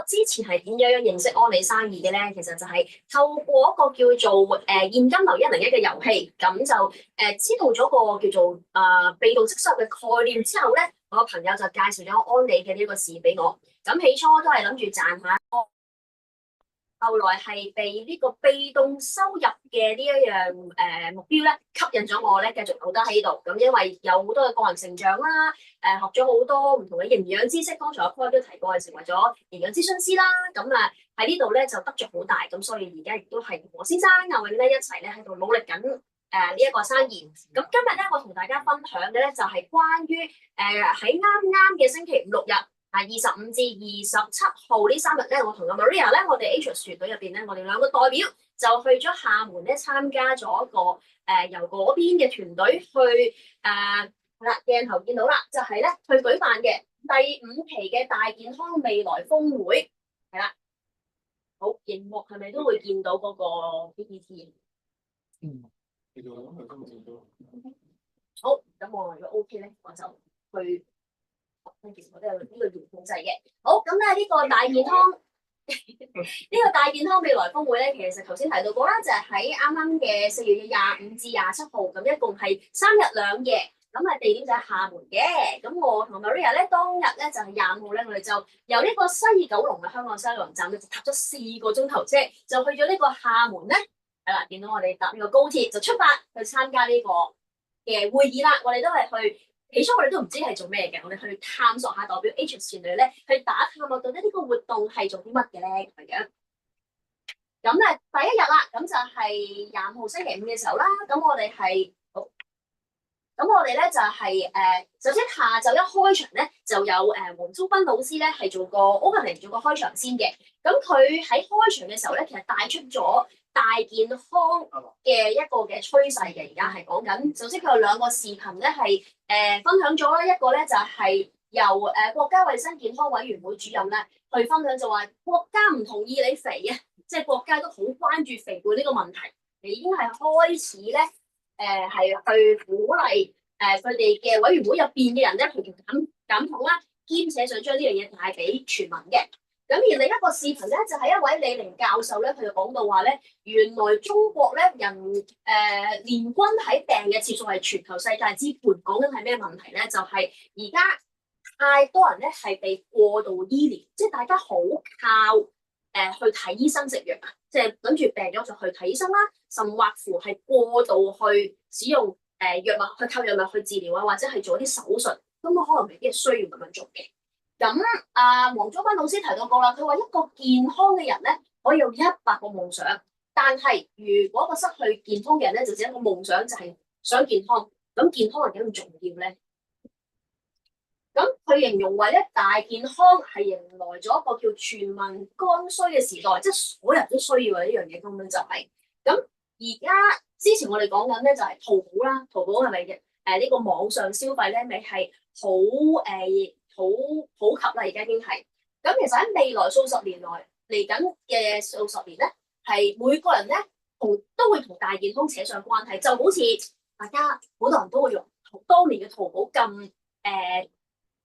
之前係點樣認識安利生意嘅咧？其實就係透過一個叫做現金流101嘅遊戲，咁就知道咗個叫做被動式收入嘅概念之後咧，我個朋友就介紹咗安利嘅呢個事俾我。咁起初都係諗住賺下。後來係被呢個被動收入嘅呢一樣目標咧吸引咗我咧，繼續留得喺度。咁因為有好多嘅個人成長啦，學咗好多唔同嘅營養知識。剛才我 Paul 都提過，係成為咗營養諮詢師啦。咁喺呢度咧就得着好大。咁所以而家亦都係同我先生阿永咧一齊咧喺度努力緊呢一個生意。咁今日咧我同大家分享嘅咧就係關於喺啱啱嘅星期五六日。25至27號呢3日咧，我同阿 Maria 咧，我哋 Atrius 團隊入邊咧，我哋2個代表就去咗廈門咧參加咗一個由嗰邊嘅團隊去係啦，鏡頭見到啦，就係咧去舉辦嘅第5期嘅大健康未來峰會係啦。好，熒幕係咪都會見到嗰個 PPT？ 好，咁我如果 OK 咧，我就去。其實我都有呢個遙控掣嘅。好，咁咧呢個大健康呢個大健康未來峰會咧，其實頭先提到過啦，就係喺啱啱嘅4月25至27號，咁一共係3日2夜。咁地點就係廈門嘅。咁我同 Maria 咧當日咧就係25號咧，我哋就由呢個西九龍嘅香港西九龍站咧就搭咗4個鐘頭車，就去咗呢個廈門咧。係啦，見到我哋搭呢個高鐵就出發去參加呢個嘅會議啦。我哋都係去。起初我哋都唔知係做咩嘅，我哋去探索下代表 Atrius 團隊咧，去打探到底呢個活動係做啲乜嘅咧咁樣。咁第一日啦，咁就係25號星期五嘅時候啦。咁我哋係好，咁我哋咧就係首先下晝一開場咧，就有黃宗斌老師咧係做個 opening 做個開場先嘅。咁佢喺開場嘅時候咧，其實帶出咗大健康嘅一個嘅趨勢嘅。而家係講緊，首先佢有2個視頻咧係分享咗啦，一個咧就係由國家衛生健康委員會主任咧去分享，就話國家唔同意你肥啊，即係國家都好關注肥胖呢個問題，你已經係開始咧係去鼓勵佢哋嘅委員會入邊嘅人咧去減重啦，兼且想將呢樣嘢帶俾全民嘅。咁而另一個視頻咧，就係一位李寧教授咧，佢就講到話咧，原來中國咧人年均睇病嘅次數係全球世界之冠。講緊係咩問題咧？就係而家太多人咧係被過度醫療，即係大家好靠去睇醫生食藥啊，即係諗住病咗就去睇醫生啦，甚或乎係過度去使用藥物去靠藥物去治療啊，或者係做啲手術，咁我可能未必係需要咁樣做嘅。咁黃宗斌老師提到過啦，佢話一個健康嘅人咧可以有100個夢想，但係如果個失去健康嘅人咧，就只一個夢想就係想健康，咁健康係幾咁重要咧？咁佢形容為咧大健康係迎來咗一個叫全民剛需嘅時代，即係所有人都需要嘅呢樣嘢，根本就係。咁而家之前我哋講緊咧就係淘寶啦，淘寶係咪嘅呢個網上消費咧，咪係好普及啦，而家已經係。咁其實喺未來數十年內嚟緊嘅數十年咧，係每個人咧都會同大健康扯上關係，就好似大家好多人都會用當年嘅淘寶咁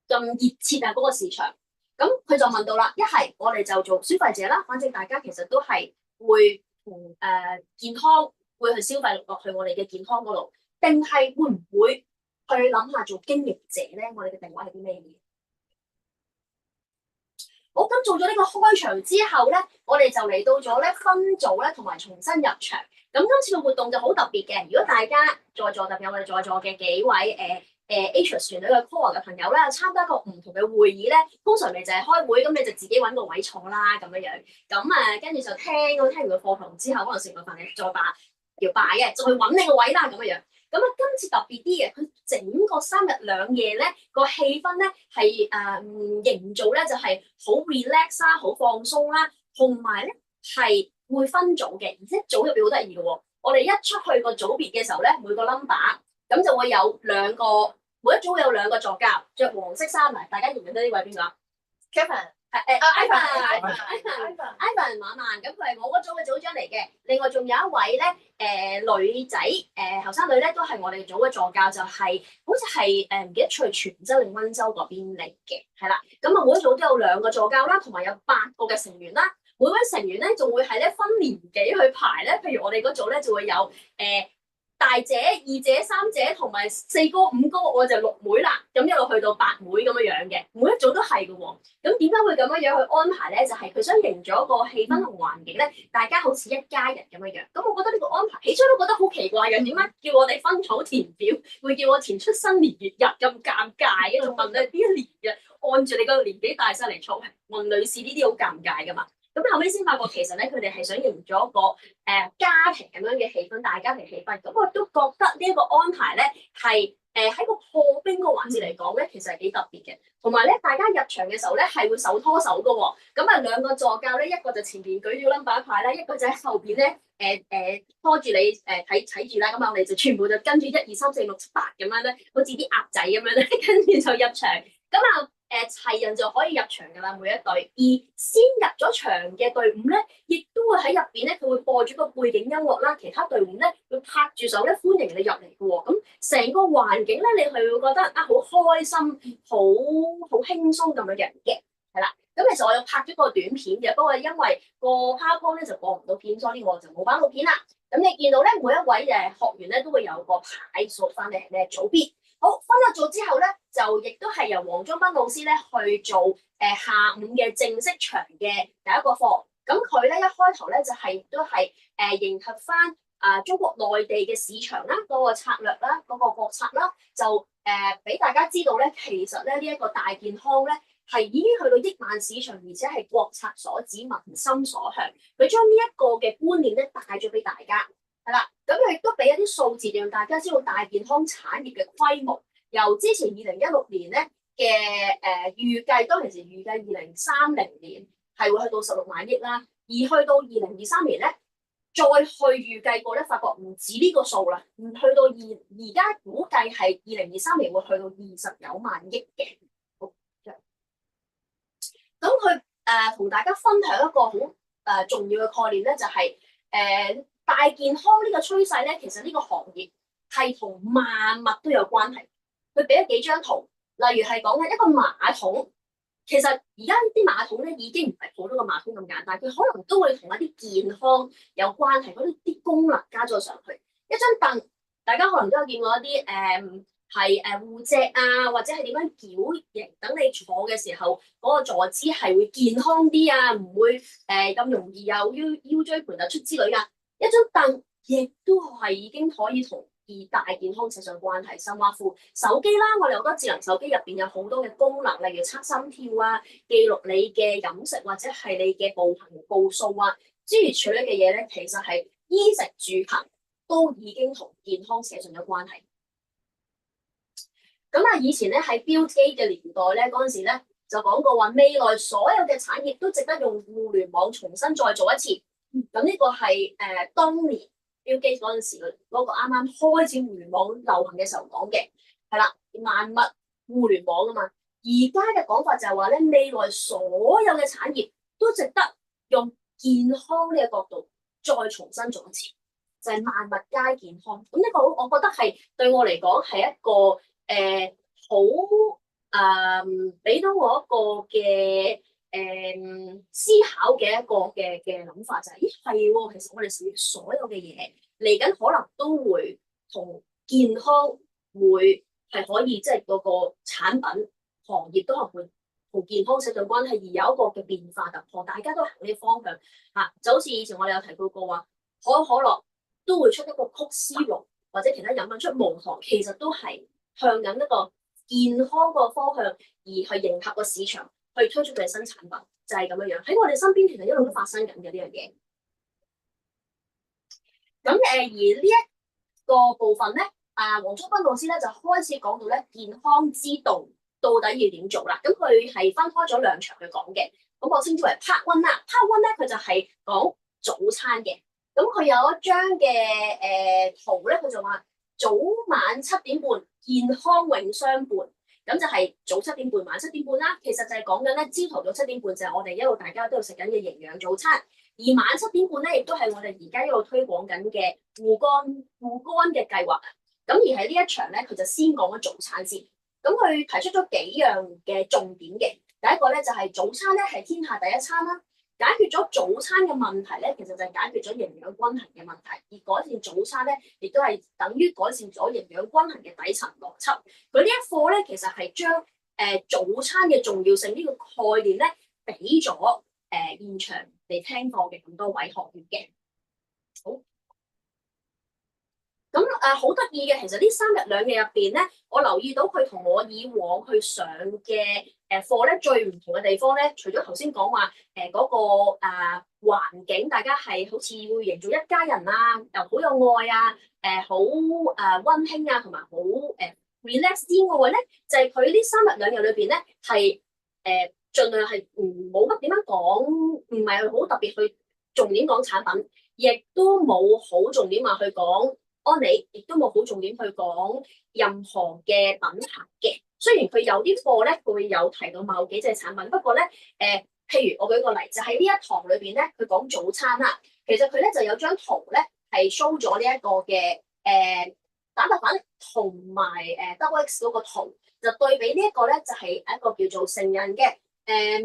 熱切啊嗰個市場。咁佢就問到啦，一係我哋就做消費者啦，反正大家其實都係會同健康會去消費落去我哋嘅健康嗰度，定係會唔會去諗下做經營者咧？我哋嘅定位係啲咩嘢？好，咁做咗呢個開場之後咧，我哋就嚟到咗咧分組咧，同埋重新入場。咁今次嘅活動就好特別嘅。如果大家在座特別有我哋在座嘅幾位Atrius 團隊嘅 core 嘅朋友咧，參加過唔同嘅會議咧，通常咪就係開會，咁你就自己揾個位坐啦咁樣樣。咁跟住就聽完個課堂之後，可能食個飯你再搖擺嘅，就去揾你個位啦咁樣樣。咁今次特別啲嘅，佢整個3日2夜咧，個氣氛咧係營造咧就係好 relax 啦，好放鬆啦，同埋咧係會分組嘅，而且組入邊好得意嘅喎。我哋一出去個組別嘅時候咧，每個 number 咁就會有2個，每一組會有2個助教，着黃色衫嚟。大家認唔認得呢位邊個？ Kevin Ivan 馬曼，咁佢係我嗰組嘅組長嚟嘅。另外仲有一位咧，女仔，後生女咧都係我哋組嘅助教，就係、好似係唔記得出去泉州定溫州嗰邊嚟嘅，係啦。咁啊，每一組都有2個助教啦，同埋有8個嘅成員啦。每位成員咧仲會係咧分年紀去排咧，譬如我哋嗰組咧就會有大姐、2姐、3姐同埋4哥、5哥，我就6妹啦，咁一路去到8妹咁樣樣嘅，每一組都係嘅喎。咁點解會咁樣樣去安排咧？就係、佢想營造一個氣氛同環境咧，大家好似一家人咁樣樣。咁我覺得呢個安排起初都覺得好奇怪嘅，點解叫我哋分組填表，會叫我填出生年月日咁尷尬嘅？仲問你邊一年嘅，按住你個年紀大細嚟操，問女士呢啲好尷尬噶嘛？咁後尾先發覺其實咧，佢哋係想營造一個家庭咁樣嘅氣氛，大家庭氣氛。咁我都覺得呢一個安排咧係喺個破冰個環節嚟講咧，其實係幾特別嘅。同埋咧，大家入場嘅時候咧係會手拖手噶喎。咁啊2個助教咧，一個就前邊舉住 number 牌啦，一個就喺後邊咧拖住你睇住啦。咁啊，我哋就全部就跟住1、2、3、4、6、7、8咁樣咧，好似啲鴨仔咁樣咧，跟住就入場。咁啊齊人就可以入場㗎啦，每一隊。而先入咗場嘅隊伍咧，亦都會喺入邊咧，佢會播住個背景音樂啦。其他隊伍咧會拍住手咧歡迎你入嚟嘅喎。咁成個環境咧，你係會覺得啊好開心，好輕鬆咁樣嘅，係啦。咁其實我有拍咗個短片嘅，不過因為個 PowerPoint 咧就播唔到片，所以我就冇擺到片啦。咁你見到咧，每一位學員咧都會有個牌數翻嚟係咩組別。好，分咗組之後咧，就亦都係由黃宗斌老師咧去做下午嘅正式場嘅第一個課。咁佢咧一開頭咧就係都係迎合翻中國內地嘅市場啦，嗰個策略啦，嗰個國策啦，就俾大家知道咧，其實咧呢一個大健康咧係已經去到億萬市場，而且係國策所指、民心所向。佢將呢一個嘅觀念咧帶咗俾大家。係啦，咁佢亦都俾一啲數字，讓大家知道大健康產業嘅規模。由之前2016年咧嘅預計，當其時預計2030年係會去到16萬億啦，而去到2023年咧，再去預計過咧，發覺唔止呢個數啦，唔去到而家估計係2023年會去到29萬億嘅。好，咁佢同大家分享一個好重要嘅概念咧，就係大健康呢個趨勢咧，其實呢個行業係同萬物都有關係。佢俾咗幾張圖，例如係講緊一個馬桶，其實而家啲馬桶咧已經唔係普通嘅馬桶咁簡單，佢可能都會同一啲健康有關係，嗰啲功能加咗上去。一張凳，大家可能都有見過一啲係護脊啊，或者係點樣矯形，等你坐嘅時候嗰個坐姿係會健康啲啊，唔會咁容易有腰椎盤突出之類噶。一張凳亦都係已經可以同大健康扯上關係，甚或乎手機啦，我哋好多智能手機入邊有好多嘅功能，例如測心跳啊、記錄你嘅飲食或者係你嘅步行步數啊，諸如此類嘅嘢咧，其實係衣食住行都已經同健康扯上咗關係。咁啊，以前咧喺 Bill Gates 嘅年代咧，嗰陣時咧就講過話，未來所有嘅產業都值得用互聯網重新再做一次。咁呢個係當年Bill Gates嗰陣時嗰個啱啱開始互聯網流行嘅時候講嘅，係啦，萬物互聯網啊嘛。而家嘅講法就係話咧，未來所有嘅產業都值得用健康呢個角度再重新做一次，就係萬物皆健康。咁呢個我覺得係對我嚟講係一個好俾到我一個嘅思考嘅一個嘅諗法，就係咦係喎，其實我哋所有嘅嘢嚟緊可能都會同健康會係可以，即係嗰個產品行業都係會同健康扯上關係，而有一個嘅變化突破，大家都行呢個方向嚇，就好似以前我哋有提到過話，可口可樂都會出一個曲絲露，或者其他飲品出無糖，其實都係向緊一個健康個方向而去迎合個市場，去推出佢嘅新產品，就係咁樣樣。喺我哋身邊其實一路都發生緊嘅呢樣嘢。咁而呢一個部分咧，黃宗斌老師咧就開始講到咧健康之道到底要點做啦。咁佢係分開咗2場去講嘅。咁我稱之為 Part 1啦。Part 1咧佢就係講早餐嘅。咁佢有一張嘅圖咧，佢就話早晚7點半健康永相伴。咁就係早7點半、晚7點半啦。其實就係講緊咧，朝頭早7點半就係我哋一路大家都有食緊嘅營養早餐，而晚7點半咧，亦都係我哋而家一路推廣緊嘅護肝嘅計劃。咁而喺呢一場咧，佢就先講咗早餐先。咁佢提出咗幾樣嘅重點嘅。第一個咧就係早餐咧係天下第一餐啦。解決咗早餐嘅問題咧，其實就係解決咗營養均衡嘅問題，而改善早餐咧，亦都係等於改善咗營養均衡嘅底層邏輯。佢呢一課咧，其實係將早餐嘅重要性呢個概念咧，俾咗現場嚟聽課嘅咁多位學員嘅。好。咁好得意嘅，其實呢3日2夜入邊咧，我留意到佢同我以往去上嘅課咧，最唔同嘅地方咧，除咗頭先講話嗰個環境，大家係好似會營造一家人啊，又好有愛啊，好溫馨啊，同埋好relax 之外咧，就係佢呢3日2夜裏邊咧，係盡量係冇乜點樣講，唔係好特別去重點講產品，亦都冇好重點話去講安利，亦都冇好重點去講任何嘅品牌嘅。雖然佢有啲課咧，佢會有提到某幾隻產品，不過咧，譬如我舉個例，就喺呢一堂裏邊咧，佢講早餐啦。其實佢咧就有張圖咧，係 show 咗呢一個嘅蛋白粉同埋double X 嗰個圖，就對比呢一個咧，就係一個叫做成人嘅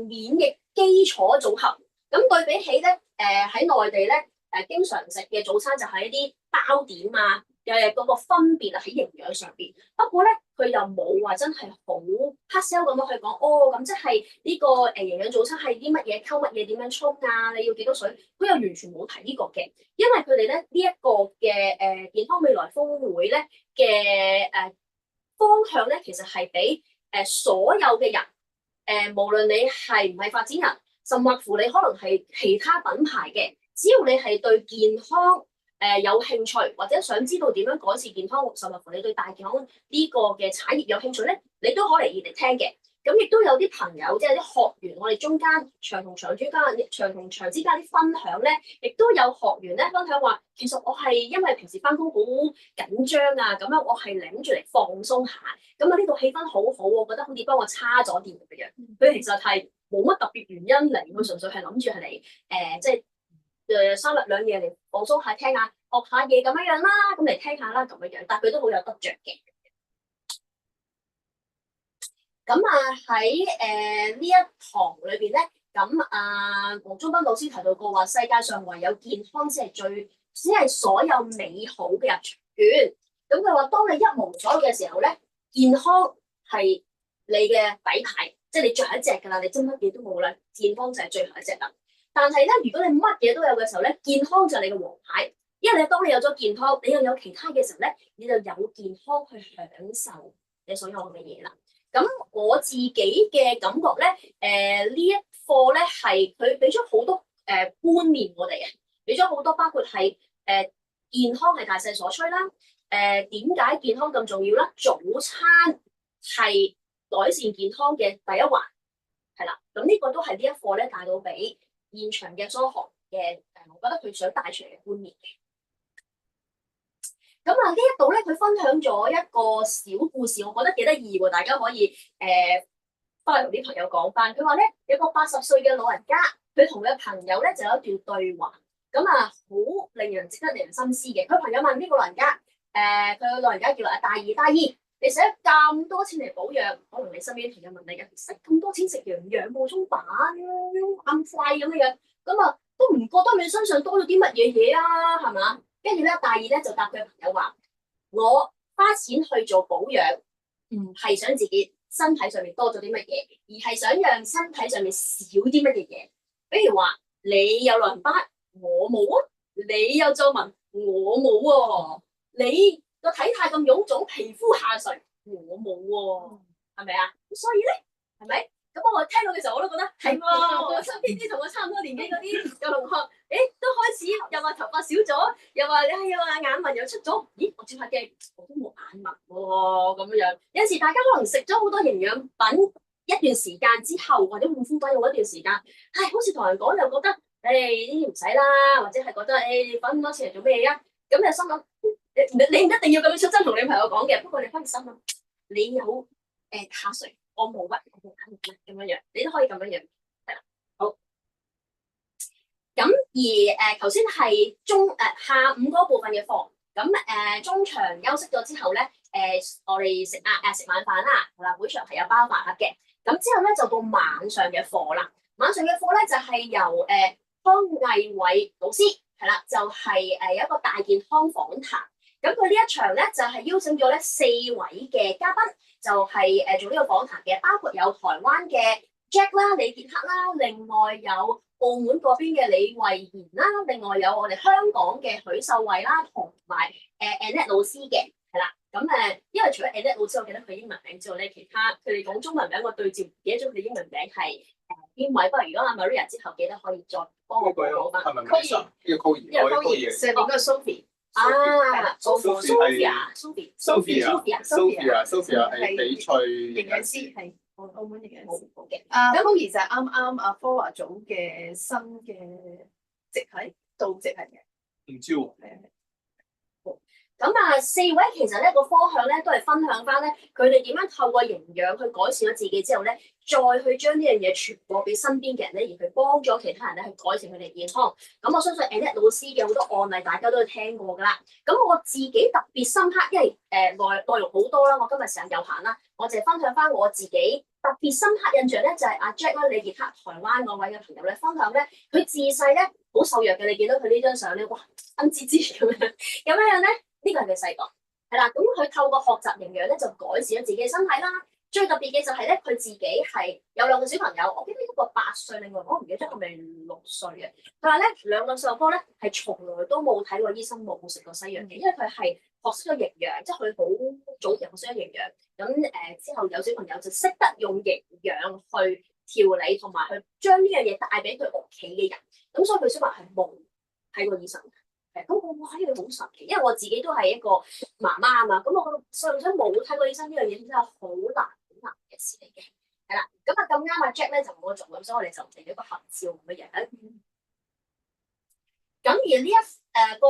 免疫基礎組合。咁對比起咧，喺內地咧。經常食嘅早餐就係一啲包點啊，嗰個分別啊喺營養上邊。不過咧，佢又冇話真係好黑 sell 咁樣去講，咁即係呢個營養早餐係啲乜嘢，溝乜嘢，點樣沖啊？你要幾多水？佢又完全冇提呢個嘅，因為佢哋咧呢一個嘅健康未來峰會咧嘅方向咧，其實係俾所有嘅人，無論你係唔係發展人，甚或乎你可能係其他品牌嘅。只要你係對健康有興趣，或者想知道點樣改善健康，甚至乎你對大健康呢個嘅產業有興趣咧，你都可以嚟聽嘅。咁亦都有啲朋友，即係啲學員，我哋中間長同長之間啲分享咧，亦都有學員咧分享話，其實我係因為平時翻工好緊張啊，咁樣我係諗住嚟放鬆下。咁啊呢度氣氛好好，我覺得好似幫我叉咗電咁樣。佢其實係冇乜特別原因嚟，佢純粹係諗住係嚟即係。3日2夜嚟放鬆下聽下學下嘢咁樣啦，咁嚟聽下啦咁樣，但係佢都好有得着嘅。咁喺呢一堂裏邊咧，咁黃宗斌老師提到過話，世界上唯有健康先係所有美好嘅入場券。咁佢話，當你一無所有嘅時候咧，健康係你嘅底牌，即係你最後一隻㗎啦，你真乜嘢都冇啦，健康就係最後一隻啦。但係咧，如果你乜嘢都有嘅時候咧，健康就係你嘅王牌，因為當你有咗健康，你又有其他嘅時候咧，你就有健康去享受你所有嘅嘢啦。咁我自己嘅感覺咧，呢一課咧係佢俾咗好多觀念我哋嘅，俾咗好多包括係健康係大勢所趨啦，點解健康咁重要啦？早餐係改善健康嘅第一環，係啦。咁呢個都係呢一課咧帶到俾現場嘅所有學嘅我覺得佢想帶出嚟嘅觀念嘅。咁呢一度咧，佢分享咗一個小故事，我覺得幾得意喎，大家可以翻嚟同啲朋友講翻。佢話咧，有個80歲嘅老人家，佢同佢嘅朋友咧就有一段對話，好令人深思嘅。佢朋友問呢個老人家，佢個老人家叫大姨，你使咗咁多錢嚟保養，可能你身邊朋友問你嘅，使咁多錢食養步鐘板咁貴咁樣，都唔覺得你身上多咗啲乜嘢嘢啊，係嘛？跟住咧，大姨咧就答佢朋友話：我花錢去做保養，唔係想自己身體上面多咗啲乜嘢，而係想讓身體上面少啲乜嘢嘢。比如話，你有老人斑，我冇啊；你有皺紋，我冇喎；你個體態咁臃腫，皮膚下垂，我冇喎，係咪啊？咁所以咧，係咪？咁我聽到嘅時候，我都覺得係喎。我身邊啲同我差唔多年紀嗰啲舊同學，都開始又話頭髮少咗，又話眼紋又出咗。咦，我照下鏡，我都冇眼紋喎，咁樣。有時大家可能食咗好多營養品一段時間之後，或者護膚品用一段時間，好似同人講又覺得，呢啲唔使啦，或者係覺得，你揾咁多錢嚟做咩啊？咁就心諗，你唔一定要咁樣出聲同你朋友講嘅，不過你可以心諗，你有下水，我冇乜，我冇乜咁樣樣，你都可以咁樣樣，係啦。好。咁而頭先係下午嗰部分嘅課，咁中場休息咗之後咧，我哋食晚飯啦，係啦，會場係有包飯盒嘅。咁之後咧就到晚上嘅課啦。晚上嘅課咧就係由湯毅偉老師係啦，就係有一個大健康訪談。咁佢呢一場咧就係邀請咗咧4位嘅嘉賓，就係做呢個訪談嘅，包括有台灣嘅 Jack 啦、李傑克啦，另外有澳門嗰邊嘅李慧賢啦，另外有我哋香港嘅許秀慧啦，同埋Annette 老師嘅，係啦。咁因為除咗 Annette 老師，我記得佢英文名之外咧，其他佢哋講中文名，我對照唔記得咗佢哋英文名係邊位。不過如果阿 Maria 之後記得可以再幫我講翻。係咪 Maria？呢個 Coy，呢個 Coy，上面嗰個 Sophie。Sophia 係翡翠營養師，係澳門營養師。好嘅。咁 Coy 就係啱阿 Flora 組嘅新嘅直系導直系嘅。唔知喎。咁4位其實咧個方向咧都係分享翻咧，佢哋點樣透過營養去改善咗自己之後咧，再去將呢樣嘢傳播俾身邊嘅人咧，而去幫咗其他人咧去改善佢哋健康。咁我相信 Annette 老師嘅好多案例大家都聽過㗎啦。咁我自己特別深刻，因為內容好多啦，我今日時間有限啦，我淨係分享翻我自己特別深刻印象咧，就係阿 Jack 啦、李傑克台灣嗰位嘅朋友咧分享咧，佢自細咧好瘦弱嘅，你見到佢呢張相咧，哇，恩滋滋咁樣咧。呢個係佢細個，係啦，咁佢透過學習營養咧，就改善咗自己嘅身體啦。最特別嘅就係咧，佢自己係有2個小朋友，我記得一個8歲，另外我唔記得咗係咪6歲嘅。佢話咧2個細路哥咧係從來都冇睇過醫生，冇食過西藥嘅，因為佢係學識咗營養，即係佢好早期學識咗營養。咁之後有小朋友就識得用營養去調理，同埋去將呢樣嘢帶俾佢屋企嘅人。咁所以佢小朋友係冇睇過醫生。咁我哇呢個好神奇，因為我自己都係一個媽媽啊嘛，咁我個細路仔冇睇過醫生呢樣嘢，真係好難嘅事嚟嘅，係啦。咁咁啱阿 Jack 咧就冇做咁，所以我哋就嚟咗個合照咁嘅樣。咁而呢個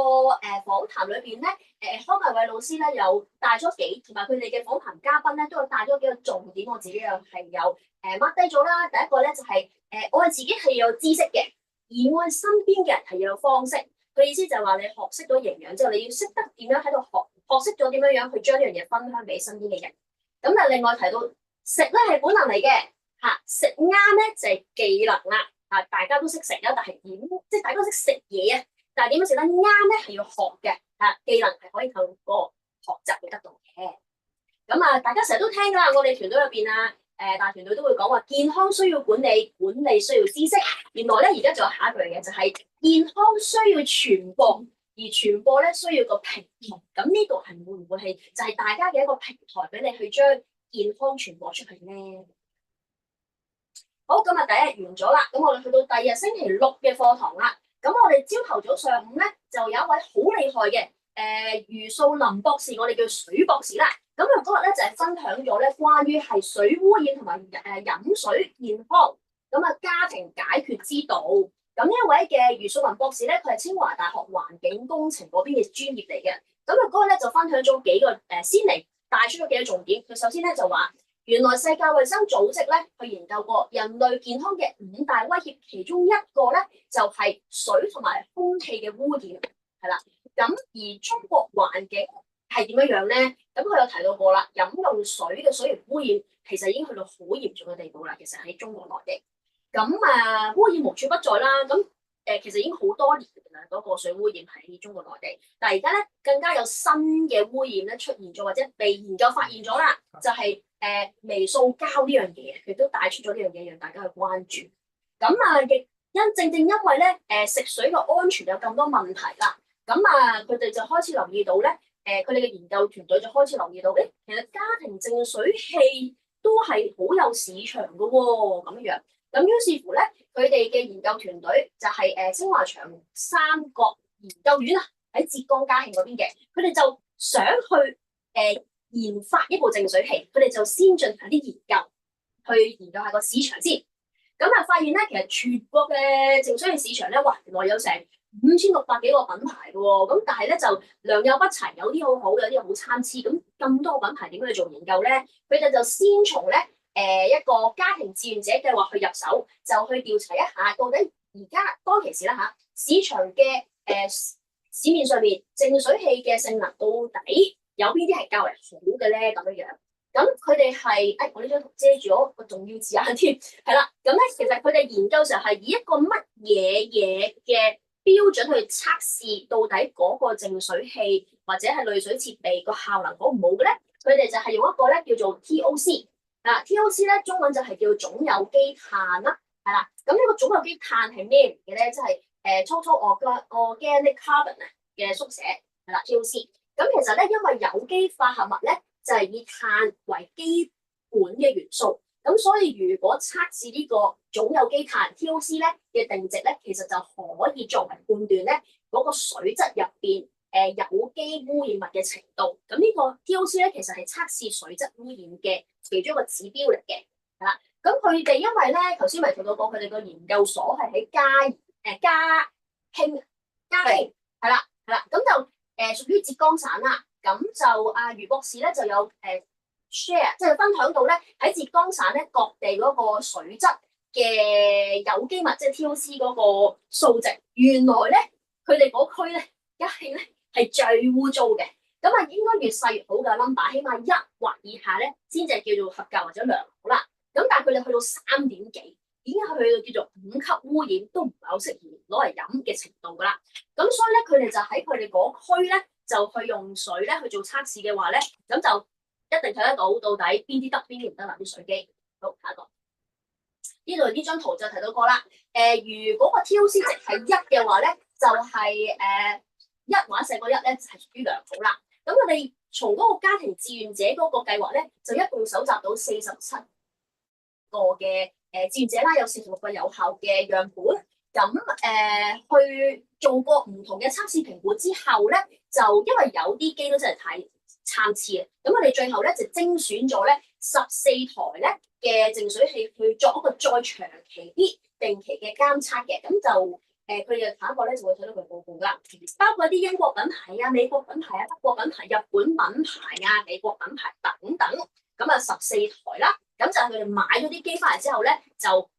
訪談裏邊咧，湯毅偉老師咧有帶咗同埋佢哋嘅訪談嘉賓咧都有帶咗幾個重點，我自己又係有mark 低咗啦。第一個咧就係我哋自己係有知識嘅，而我哋身邊嘅人係有方式。佢意思就係話你學識咗營養之後，你要識得點樣喺度學識咗點樣去將呢樣嘢分享俾身邊嘅人。咁另外提到食咧係本能嚟嘅嚇，食啱咧就係技能啦嚇，大家都識食啦，但係即係大家都識食嘢啊，但係點樣食得啱咧係要學嘅嚇，技能係可以透過學習去得到嘅。咁大家成日都聽㗎啦，我哋團隊入邊大團隊都會講話健康需要管理，管理需要知識。原來咧而家仲有下一句嘅就係健康需要傳播，而傳播咧需要個平台。咁呢度係會唔會係就係大家嘅一個平台俾你去將健康傳播出去咧？好，今日第1日完咗啦，咁我哋去到第2日星期6嘅課堂啦。咁我哋朝頭早上午咧就有一位好厲害嘅余素林博士，我哋叫水博士啦。咁佢嗰日咧就係分享咗咧關於係水污染同埋飲水健康，家庭解決之道。咁呢一位嘅余素林博士咧，佢係清華大學環境工程嗰邊嘅專業嚟嘅。咁佢嗰日咧就分享咗幾個先嚟帶出咗幾個重點。佢首先咧就話，原來世界衛生組織咧去研究過人類健康嘅5大威脅，其中一個咧就係水同埋空氣嘅污染，係啦。咁而中國環境係點樣樣咧？咁佢有提到過啦，飲用水嘅水源污染其實已經去到好嚴重嘅地步啦。其實喺中國內地，咁污染無處不在啦。咁其實已經好多年啦，嗰個水污染喺中國內地。但係而家咧更加有新嘅污染咧出現咗，或者被研究發現咗啦，就係微塑膠呢樣嘢，佢都帶出咗呢樣嘢，讓大家去關注。咁亦正因為咧食水嘅安全有咁多問題啦，咁佢哋就開始留意到咧。佢哋嘅研究團隊就開始留意到，其實家庭淨水器都係好有市場嘅喎，咁樣。咁於是乎咧，佢哋嘅研究團隊就係清華長三角研究院啊，喺浙江嘉興嗰邊嘅，佢哋就想去研發一部淨水器，佢哋就先進行啲研究，去研究下個市場先。咁發現咧，其實全國嘅淨水器市場咧，哇，原來有成5600幾個品牌嘅喎，咁但係咧就良莠不齊，有啲好好，有啲好參差。咁多個品牌點樣去做研究咧？佢哋就先從咧一個家庭志願者計劃去入手，就去調查一下到底而家當其時啦市場嘅市面上面淨水器嘅性能到底有邊啲係較為好嘅咧？咁樣樣。咁佢哋係我呢張圖遮住咗個重要字眼添，係啦。咁咧其實佢哋研究時候係以一個乜嘢嘅標準去測試到底嗰個淨水器或者係濾水設備個效能好唔好嘅咧？佢哋就係用一個咧叫做 TOC， TOC 咧中文就係叫總有機碳啦，係啦。咁呢個總有機碳係咩嚟嘅咧？即係total organic carbon 嘅縮寫係啦 TOC。咁其實咧因為有機化合物咧就係以碳為基本嘅元素，咁所以如果測試呢個總有機碳 TOC 咧嘅定值咧，其實就可以作為判斷咧嗰個水質入邊有機污染物嘅程度。咁呢個 TOC 咧其實係測試水質污染嘅其中一個指標嚟嘅，係啦。咁佢哋因為咧頭先咪提到過，佢哋個研究所係喺嘉興係啦，咁就屬於浙江省啦。咁就余博士咧就有share， 即係分享到咧喺浙江省咧各地嗰個水質嘅有機物，即係 TOC 嗰個數值。原來咧佢哋嗰區咧嘉興咧係最污糟嘅。咁應該越細越好嘅 number， 起碼1或以下咧先至叫做合格或者良好啦。咁但係佢哋去到3點幾，已經去到叫做5級污染，都唔係好適宜攞嚟飲嘅程度噶啦。咁所以咧佢哋就喺佢哋嗰區咧。就去用水咧去做測試嘅話咧，咁就一定睇得到到底邊啲得邊啲唔得啦啲水機。好，下一個呢度呢張圖就提到過啦。如果個 TOC 值係1嘅話咧，就係1或者細過1咧，就係屬於良好啦。咁我哋從嗰個家庭志願者嗰個計劃咧，就一共搜集到47個嘅志願者啦，有46個有效嘅樣本。咁去做過唔同嘅測試評估之後咧，就因為有啲機都真係太參差啦，咁我哋最後咧就精選咗咧14台咧嘅淨水器去作一個再長期啲定期嘅監測嘅。咁就佢哋下一個咧就會睇到佢報告啦，包括一啲英國品牌啊、美國品牌啊、德國品牌、日本品牌啊、美國品牌等等，咁14台啦。咁就係佢哋買咗啲機翻嚟之後咧，就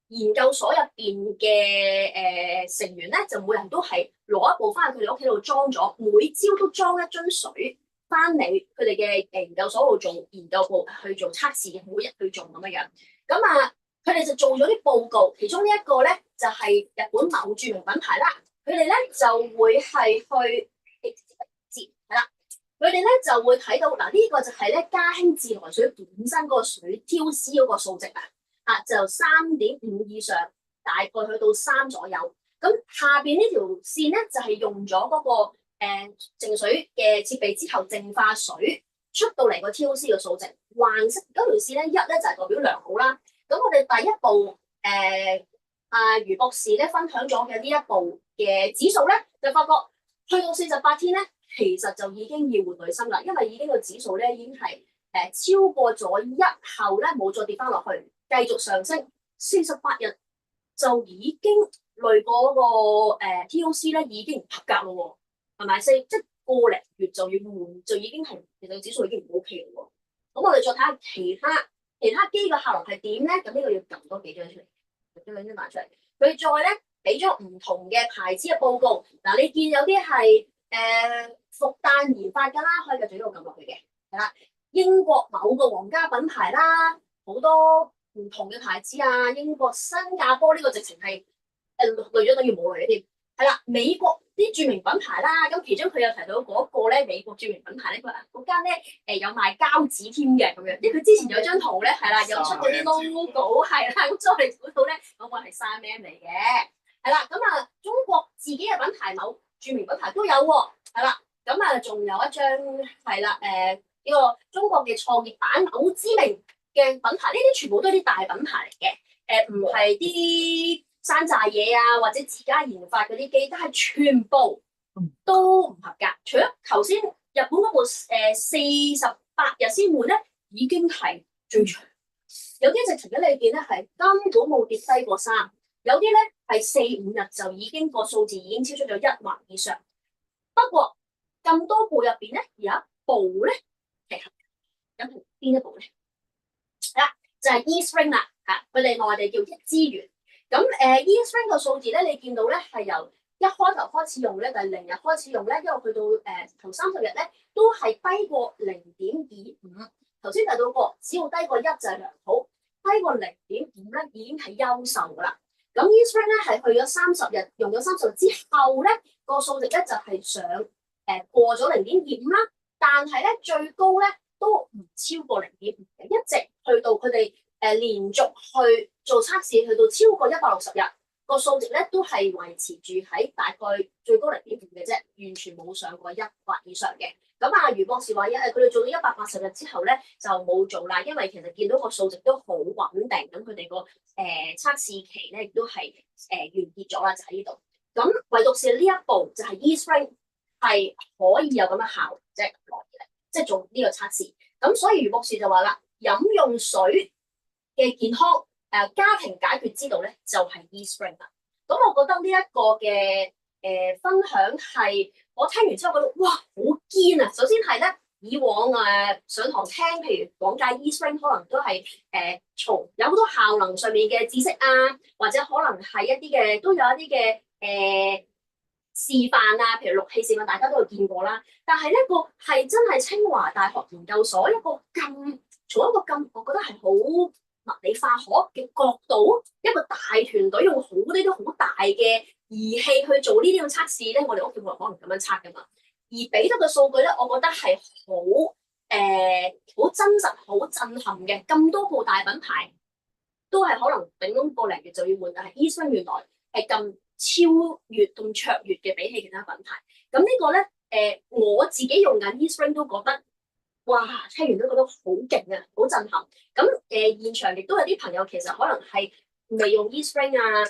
研究所入邊嘅成員咧，就每人都係攞一部翻去佢哋屋企度裝咗，每朝都裝一樽水翻嚟佢哋嘅研究所度做研究部去做測試嘅，每日去做咁樣。咁佢哋就做咗啲報告，其中呢一個咧就係日本某著名品牌啦，佢哋咧就會係去係啦，佢哋咧就會睇到嗱，呢個就係咧嘉興自來水本身嗰個水 TOC 嗰個數值就3.5以上，大概去到3左右。咁下邊呢條線咧就係用咗嗰個淨水嘅設備之後淨化水出到嚟個 TOC 嘅數值。黃色嗰條線咧1咧就係代表良好啦。咁我哋第一步余博士咧分享咗嘅呢一步嘅指數咧，就發覺去到48天咧，其實就已經要換濾芯啦，因為已經個指數咧已經係超過咗1後咧冇再跌翻落去。繼續上升，48日就已經濾過嗰個TOC 咧，已經唔合格咯喎，係咪？即係個零月就要換，就已經係其實指數已經唔 OK 咯喎。咁我哋再睇下其他機嘅效能係點咧？咁呢個要撳多幾張出嚟，將兩張拿出嚟。佢再咧俾咗唔同嘅牌子嘅報告。嗱，你見有啲係復旦研發㗎啦，可以繼續呢度撳落去嘅，係啦。英國某個皇家品牌啦，好多唔同嘅牌子啊，英國、新加坡呢個直情係濾咗等於冇濾嘅添，係啦。美國啲著名品牌啦，咁其中佢有提到嗰個咧，美國著名品牌咧，佢話嗰間咧有賣膠紙添嘅咁樣，因為佢之前有張圖咧係啦，有出嗰啲 logo 係啦，咁所以我哋估到咧嗰個係3M 嚟嘅，係啦。咁中國自己嘅品牌某著名品牌都有喎，係啦。咁仲有一張係啦，呢個中國嘅創業板好知名嘅品牌，呢啲全部都係啲大品牌嚟嘅，唔係啲山寨嘢啊，或者自家研發嗰啲機，但係全部都唔合格。除咗頭先日本嗰部48日先換咧，已經係最長。有啲直情嘅你見咧係根本冇跌低過3，有啲咧係4-5日就已經個數字已經超出咗1或以上。不過咁多步入邊咧，有一步咧係合格，咁係邊一步咧？就係 E-Spring 啦，佢哋內地叫益資源。咁E-Spring 個數字咧，你見到咧係由一開頭開始用咧，就係0日開始用咧，因為去到頭30日咧都係低過0.25。頭先提到過，只要低過1就係良好，低過0.5咧已經係優秀噶啦。咁 E-Spring 咧係去咗30日，用咗30日之後咧，個數值咧就係上過咗0.25啦，但係咧最高咧都唔超過0.5嘅，一直去到佢哋連續去做測試，去到超過160日，個數值咧都係維持住喺大概最高0.5嘅啫，完全冇上過1或以上嘅。咁余博士話佢哋做到180日之後咧就冇做啦，因為其實見到個數值都好穩定，咁佢哋個測試期咧亦都係完結咗啦，就喺呢度。咁唯獨是呢一步就係 E-Spring 係可以有咁嘅效，即係即係做呢個測試。咁所以余博士就話啦，飲用水嘅健康家庭解決之道咧就係 E-Spring 啦。咁我覺得呢一個嘅分享係我聽完之後覺得哇好堅啊！首先係咧，以往上堂聽譬如講解 E-Spring 可能都係從有好多效能上面嘅知識啊，或者可能係一啲嘅都有一啲嘅示範啊，譬如氯氣示範大家都有見過啦。但係呢個係真係清華大學研究所一個從一個咁我覺得係好物理化學嘅角度，一個大團隊用好多都好大嘅儀器去做呢啲咁測試咧，我哋屋企冇人可能咁樣測噶嘛。而俾到嘅數據咧，我覺得係好真實、好震撼嘅。咁多部大品牌都係可能頂多個零月就要換，但係 E-Spring 原來係咁超越、咁卓越嘅比起其他品牌。咁呢個咧我自己用緊 E-Spring 都覺得。哇！聽完都覺得好勁啊，好震撼。咁現場亦都有啲朋友其實可能係未用 E-Spring 啊，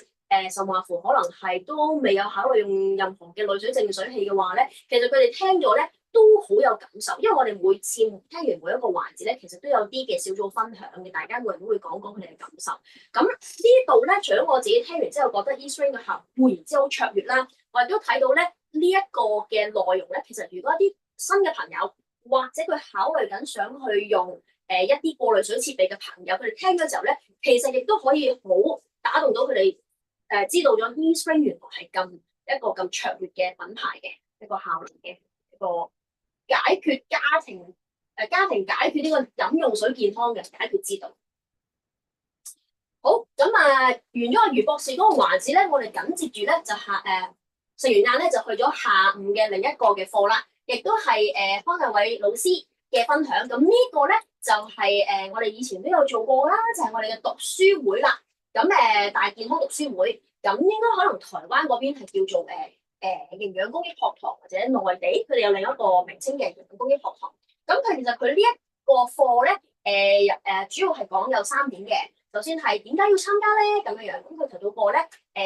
甚或乎可能係都未有考慮用任何嘅濾水淨水器嘅話咧，其實佢哋聽咗咧都好有感受。因為我哋每次聽完每一個環節咧，其實都有啲嘅小組分享嘅，大家每人都會講講佢哋嘅感受。咁呢度咧，除咗我自己聽完之後覺得 E-Spring 嘅效固然之好卓越啦，我亦都睇到咧呢一個嘅內容咧，其實如果一啲新嘅朋友，或者佢考慮緊想去用一啲過濾水設備嘅朋友，佢哋聽咗時候咧，其實亦都可以好打動到佢哋知道咗 E-Spring 原來係一個咁卓越嘅品牌嘅一個效能嘅一個解決家庭解決呢個飲用水健康嘅解決之道。好，咁完咗阿余博士嗰個環節咧，我哋緊接住咧就食完晏咧就去咗下午嘅另一個嘅課啦。亦都係方向偉老師嘅分享，咁呢個咧就係我哋以前都有做過啦，就係我哋嘅讀書會啦。咁大健康讀書會，咁應該可能台灣嗰邊係叫做營養公益學堂，或者內地佢哋有另一個名稱嘅營養公益學堂。咁其實佢呢一個課咧主要係講有3點嘅。首先係點解要參加咧？咁樣，咁佢提到過咧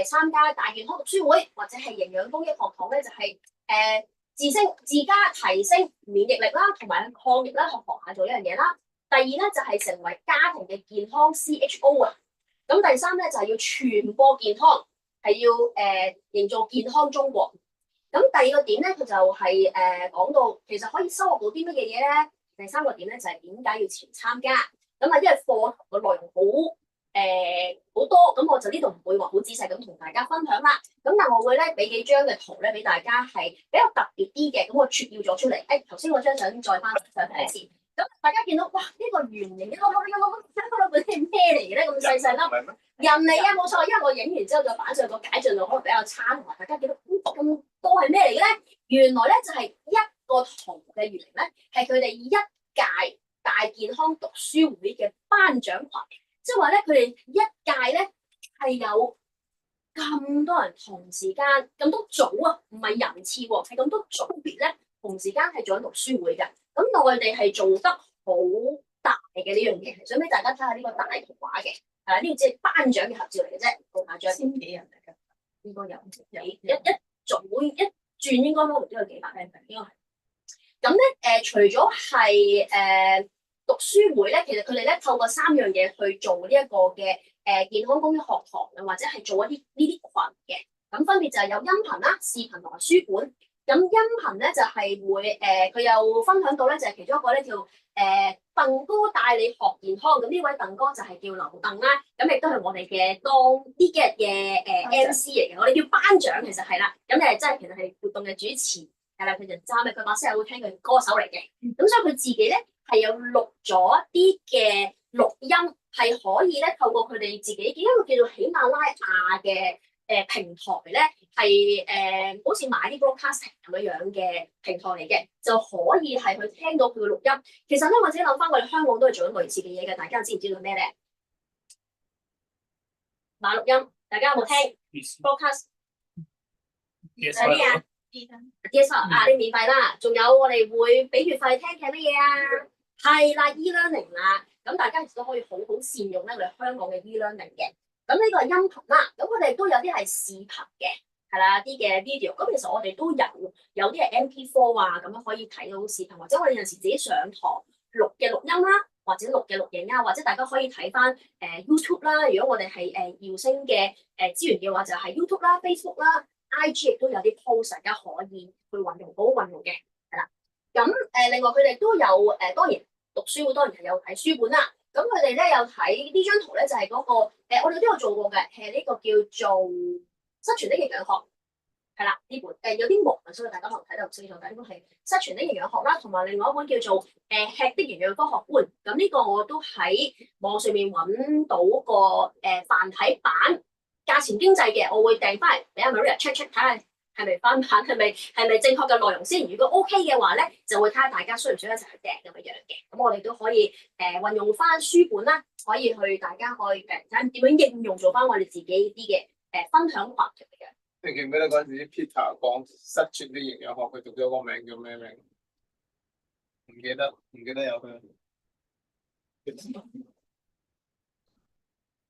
參加大健康讀書會或者係營養公益學堂咧，就係自家提升免疫力啦，同埋抗疫啦，學下做一樣嘢啦。第二咧就係成為家庭嘅健康 CHO 啊。咁第三咧就係要傳播健康，係要營造健康中國。咁第二個點咧，佢就係講到其實可以收穫到啲乜嘢嘢咧。第三個點咧就係點解要前參加。咁因為課堂嘅內容好多，咁我就呢度唔會話好仔細咁同大家分享啦。咁但我會咧俾幾張嘅圖咧俾大家係比較特別啲嘅，咁我撮要咗出嚟。頭先我張相再翻上睇一次，咁大家見到哇呢個圓形一粒本係咩嚟嘅咧？咁細細粒人嚟嘅，冇錯。因為我影完之後再反上個解像度可能比較差，同埋大家見到咁多係咩嚟嘅咧？原來咧就係一個圖嘅原型咧，係佢哋一屆大健康讀書會嘅頒獎群。即係話咧，佢哋一屆咧係有咁多人同時間咁多組啊，唔係人次喎，係咁多組別咧同時間係做緊讀書會嘅。咁內地係做得好大嘅呢樣嘢，想俾大家睇下呢個大圖畫嘅。呢個只係頒獎嘅合照嚟嘅啫，好大張。千幾人嚟㗎？應該有一組一轉應該都有幾百人，應該係。咁咧除咗係讀書會咧，其實佢哋咧透過3樣嘢去做呢一個嘅健康公益學堂啊，或者係做一啲呢啲群嘅。咁分別就係有音頻啦、視頻同埋書本。咁音頻咧就係會佢有分享到咧，就係其中一個咧叫鄧哥帶你學健康。咁呢位鄧哥就係叫劉鄧啦。咁亦都係我哋嘅當呢幾日嘅MC 嚟嘅，我哋叫班長其實係啦。咁誒真係其實係活動嘅主持係啦，佢就揸咪佢把聲係會聽佢歌手嚟嘅。咁所以佢自己咧係有錄咗啲嘅錄音，係可以咧透過佢哋自己一個叫做喜馬拉雅嘅平台咧，係好似買啲 broadcasting 咁樣樣嘅平台嚟嘅，就可以係去聽到佢嘅錄音。其實咧，我自己諗翻，我哋香港都係做緊類似嘅嘢嘅，大家知唔知道咩咧？買錄音，大家有冇聽 broadcast？ Yes，係咩啊？Yes 啊，你免費啦。仲有我哋會俾月費聽嘅乜嘢啊？係啦，e-learning 啦。咁大家其實都可以好好善用咧，我哋香港嘅 e-learning 嘅。咁呢個係音頻啦，咁佢哋都有啲係視頻嘅，係啦，啲嘅 video。咁其實我哋都有啲係 MP4 啊，咁樣可以睇到視頻，或者我哋有陣時自己上堂錄嘅錄音啦，或者錄嘅錄影啊，或者大家可以睇翻YouTube 啦。如果我哋係耀星嘅資源嘅話，就係 YouTube 啦、Facebook 啦、IG 亦都有啲 post，大家可以去運用，好好運用嘅，係啦。咁另外佢哋都有當然讀書，當然係有睇書本啦。咁佢哋咧有睇呢張圖咧，就係嗰個我哋都有做過嘅，係呢個叫做失傳的營養學，係啦呢本有啲忙啊，所以大家可能睇得唔清楚，但係呢個係失傳的營養學啦，同埋另外一本叫做吃的營養科學觀。咁呢個我都喺網上面揾到個繁體版，價錢經濟嘅，我會訂翻嚟俾阿 Maria check 睇下係咪翻版，係咪正確嘅內容先。如果 OK 嘅話咧，就會睇下大家需唔需要一齊去訂咁樣樣嘅。咁我哋都可以運用翻書本啦，可以去大家可以睇點樣應用做翻我哋自己啲嘅分享群嚟嘅。你記唔記得嗰陣時 Peter 講失傳啲營養學，佢讀咗個名叫咩名？唔記得有佢。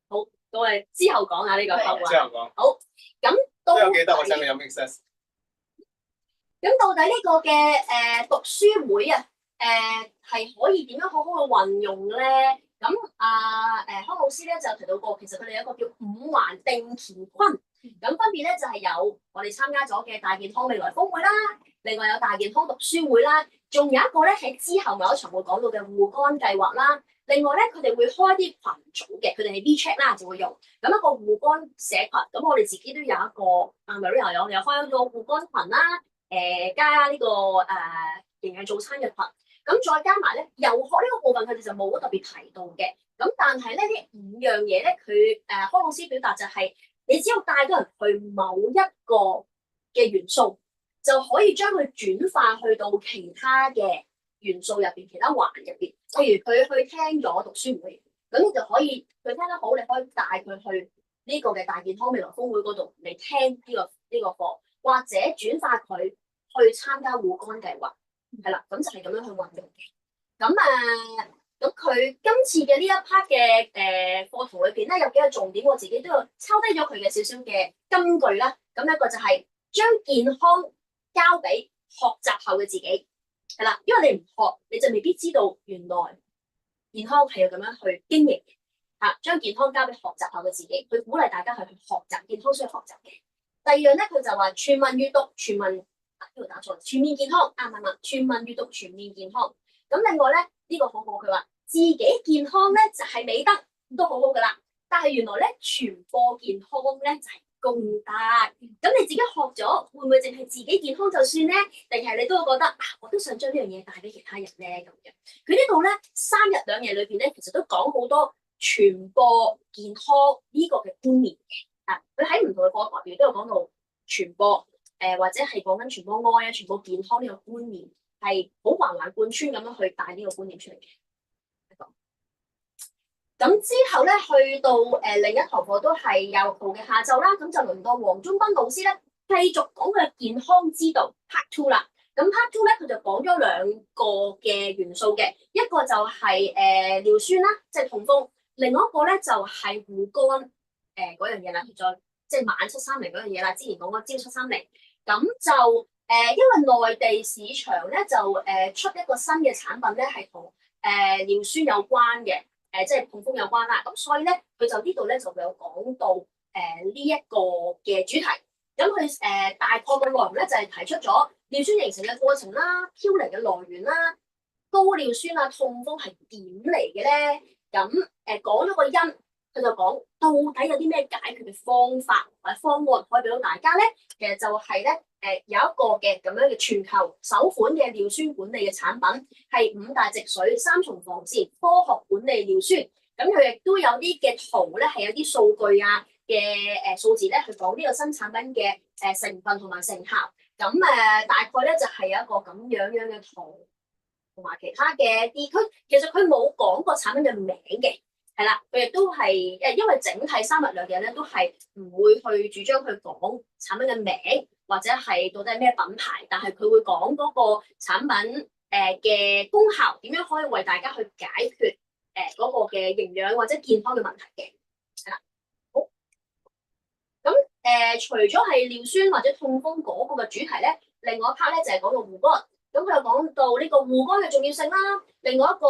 好，我哋之後講下呢個後話。之後講。好，咁都有記得我想佢有 make sense。咁到底呢個嘅讀書會啊，係可以點樣好好去運用咧？咁康老師咧就提到過，其實佢哋有一個叫五環定乾坤。咁分別咧就係有我哋參加咗嘅大健康未來峰會啦，另外有大健康讀書會啦，仲有一個咧喺之後某一場會講到嘅護肝計劃啦。另外咧，佢哋會開啲群組嘅，佢哋係 WeChat 啦，就會用咁一個護肝社群。咁我哋自己都有一個Maria 有開咗個護肝群啦，加呢個營養早餐嘅群。咁再加埋咧，遊學呢個部分佢哋就冇特別提到嘅。咁但係咧呢五樣嘢咧，佢康老師表達就係、你只要帶咗人去某一個嘅元素，就可以將佢轉化去到其他嘅元素入邊，其他環入邊。譬如佢去聽咗讀書會，咁你就可以佢聽得好，你可以帶佢去呢個嘅大健康未來峰會嗰度嚟聽呢個課，或者轉化佢去參加護肝計劃，係啦，咁就係咁樣去運用嘅。咁佢今次嘅呢一 part 嘅課堂裏邊咧，有幾個重點，我自己都有抄低咗佢嘅少少嘅金句啦。咁一個就係將健康交俾學習後嘅自己，係啦，因為你唔學，你就未必知道原來健康係要咁樣去經營嘅。將健康交俾學習後嘅自己，去鼓勵大家去學習健康，需要學習嘅。第二樣咧，佢就話全民閱讀，呢度打錯，全面健康啱唔啱？全民閱讀，全面健康。咁另外咧，呢個好好，佢話自己健康咧就係美德，都好好噶啦。但係原來咧，傳播健康咧就係功德。咁你自己學咗，會唔會淨係自己健康就算咧？定係你都會覺得我都想將呢樣嘢帶俾其他人咧咁樣？佢呢度咧3日2夜裏邊咧，其實都講好多傳播健康呢個嘅觀念嘅。佢喺唔同嘅課堂入邊都有講到傳播，或者係講緊傳播愛啊、傳播健康呢個觀念。係好環環貫穿咁樣去帶呢個觀念出嚟嘅。咁之後咧，去到另一堂課都係廿6號嘅下晝啦，咁就輪到黃宗斌老師咧繼續講佢嘅健康之道 Part 2啦。咁 Part 2咧，佢就講咗2個嘅元素嘅，一個就係尿酸啦，即係痛風；另外一個咧就係護肝嗰樣嘢啦，再即係晚730嗰樣嘢啦。之前講過朝730，咁就。因為內地市場咧就出一個新嘅產品咧，係同尿酸有關嘅，即係痛風有關啦。咁所以咧，佢就呢度咧就會有講到呢一個嘅主題。咁佢大概嘅內容咧就係提出咗尿酸形成嘅過程啦、飄離嘅來源啦、高尿酸啊、痛風係點嚟嘅咧？咁講咗個因，佢就講到底有啲咩解決嘅方法或者方案可以俾到大家咧？其實就係咧有一個嘅咁樣嘅全球首款嘅尿酸管理嘅產品，係5大直水3重防線科學管理尿酸。咁佢亦都有啲嘅圖咧，係有啲數據啊嘅數字咧，去講呢個新產品嘅成分同埋成效。咁大概咧就係有一個咁樣嘅圖，同埋其他嘅啲，其實佢冇講過產品嘅名嘅，係啦，佢亦都係因為整體三日兩夜咧都係唔會去主張去講產品嘅名或者係到底係咩品牌，但係佢會講嗰個產品嘅功效點樣可以為大家去解決嗰個嘅營養或者健康嘅問題嘅，係啦，好。咁除咗係尿酸或者痛風嗰個嘅主題咧，另外一 part 咧就係講到護肝。咁佢又講到呢個護肝嘅重要性啦。另外一個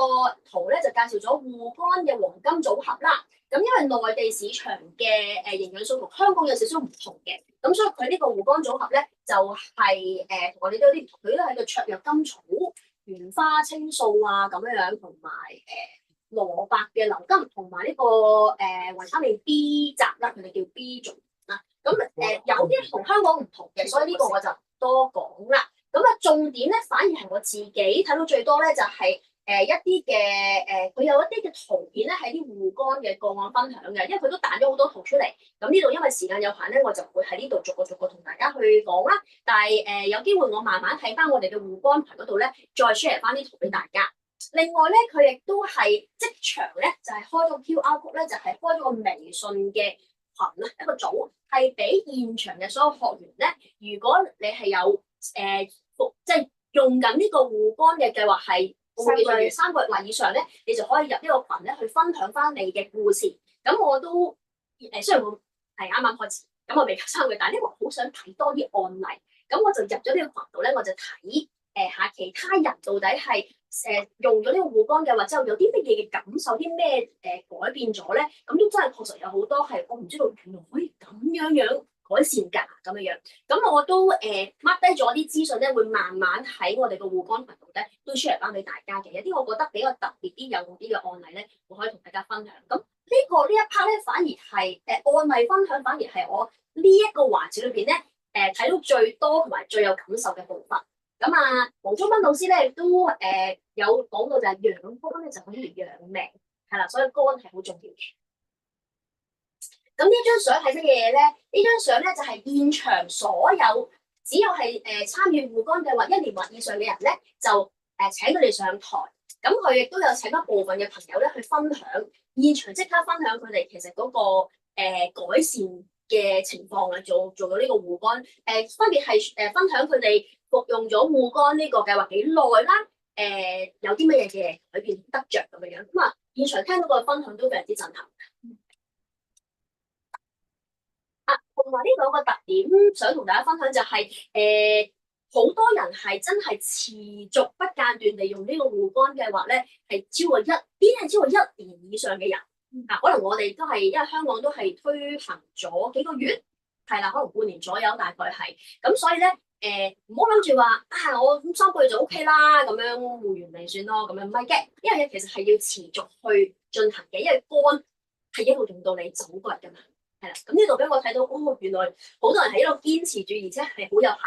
圖咧就介紹咗護肝嘅黃金組合啦。咁因為內地市場嘅營養素同香港有少少唔同嘅，咁所以佢呢個護肝組合咧就係同我哋都有啲唔同，佢都係個雀躍甘草、原花青素啊咁樣，同埋蘿蔔嘅流金，同埋呢個維他命 B 集啦，佢哋叫 B 族啦。咁有啲同香港唔同嘅，所以呢個我就多講啦。咁重點咧反而係我自己睇到最多咧，就係一啲嘅佢有一啲嘅圖片咧，係啲護肝嘅個案分享嘅，因為佢都彈咗好多圖出嚟。咁呢度因為時間有限咧，我就唔會喺呢度逐個同大家去講啦。但係有機會我慢慢睇翻我哋嘅護肝群嗰度咧，再 share 翻啲圖俾大家。另外咧，佢亦都係即場咧，就係開咗 QR code 咧，就係開咗個微信嘅群啦，一個組係俾現場嘅所有學員咧，如果你係有即係用緊呢個護肝嘅計劃係3個月或以上咧，你就可以入呢個群咧去分享翻你嘅故事。咁我都雖然我係啱啱開始，咁我未夠3個月，但係因為我好想睇多啲案例，咁我就入咗呢個群度咧，我就睇下其他人到底係用咗呢個護肝計劃之後有啲乜嘢嘅感受，啲咩改變咗咧？咁都真係確實有好多係我唔知道原來可以咁樣改善㗎咁樣。咁我都mark 低咗啲資訊咧，會慢慢喺我哋個護肝群度咧都 share 翻俾大家嘅。有啲我覺得比較特別啲、有用啲嘅案例咧，我可以同大家分享。咁呢一 part 咧，反而係案例分享，反而係我呢一個環節裏邊咧睇到最多同埋最有感受嘅部分。咁黃宗斌老師咧亦都有講到就係養肝咧就可以養命，係啦，所以肝係好重要嘅。咁呢張相係乜嘢咧？呢張相咧就係現場所有只要係參與護肝計劃1年或以上嘅人咧，就請佢哋上台。咁佢亦都有請一部分嘅朋友咧去分享，現場即刻分享佢哋其實嗰個改善嘅情況啊，做到呢個護肝分別係分享佢哋服用咗護肝呢個計劃幾耐啦，有啲乜嘢嘅改變得着咁樣樣。咁現場聽到個分享都非常之震撼。同埋呢度有個特點想同大家分享就係好多人係真係持續不間斷地用呢個護肝計劃咧，係超過1年以上嘅人。可能我哋都係因為香港都係推行咗幾個月，係啦，可能半年左右大概係。咁所以咧唔好諗住話我咁3個月就 OK 啦，咁樣護完咪算咯，咁樣唔係嘅，呢樣嘢其實係要持續去進行嘅，因為肝係一路用到你走過嚟㗎嘛。係啦，咁呢度俾我睇到，原來好多人喺度堅持住，而且係好有效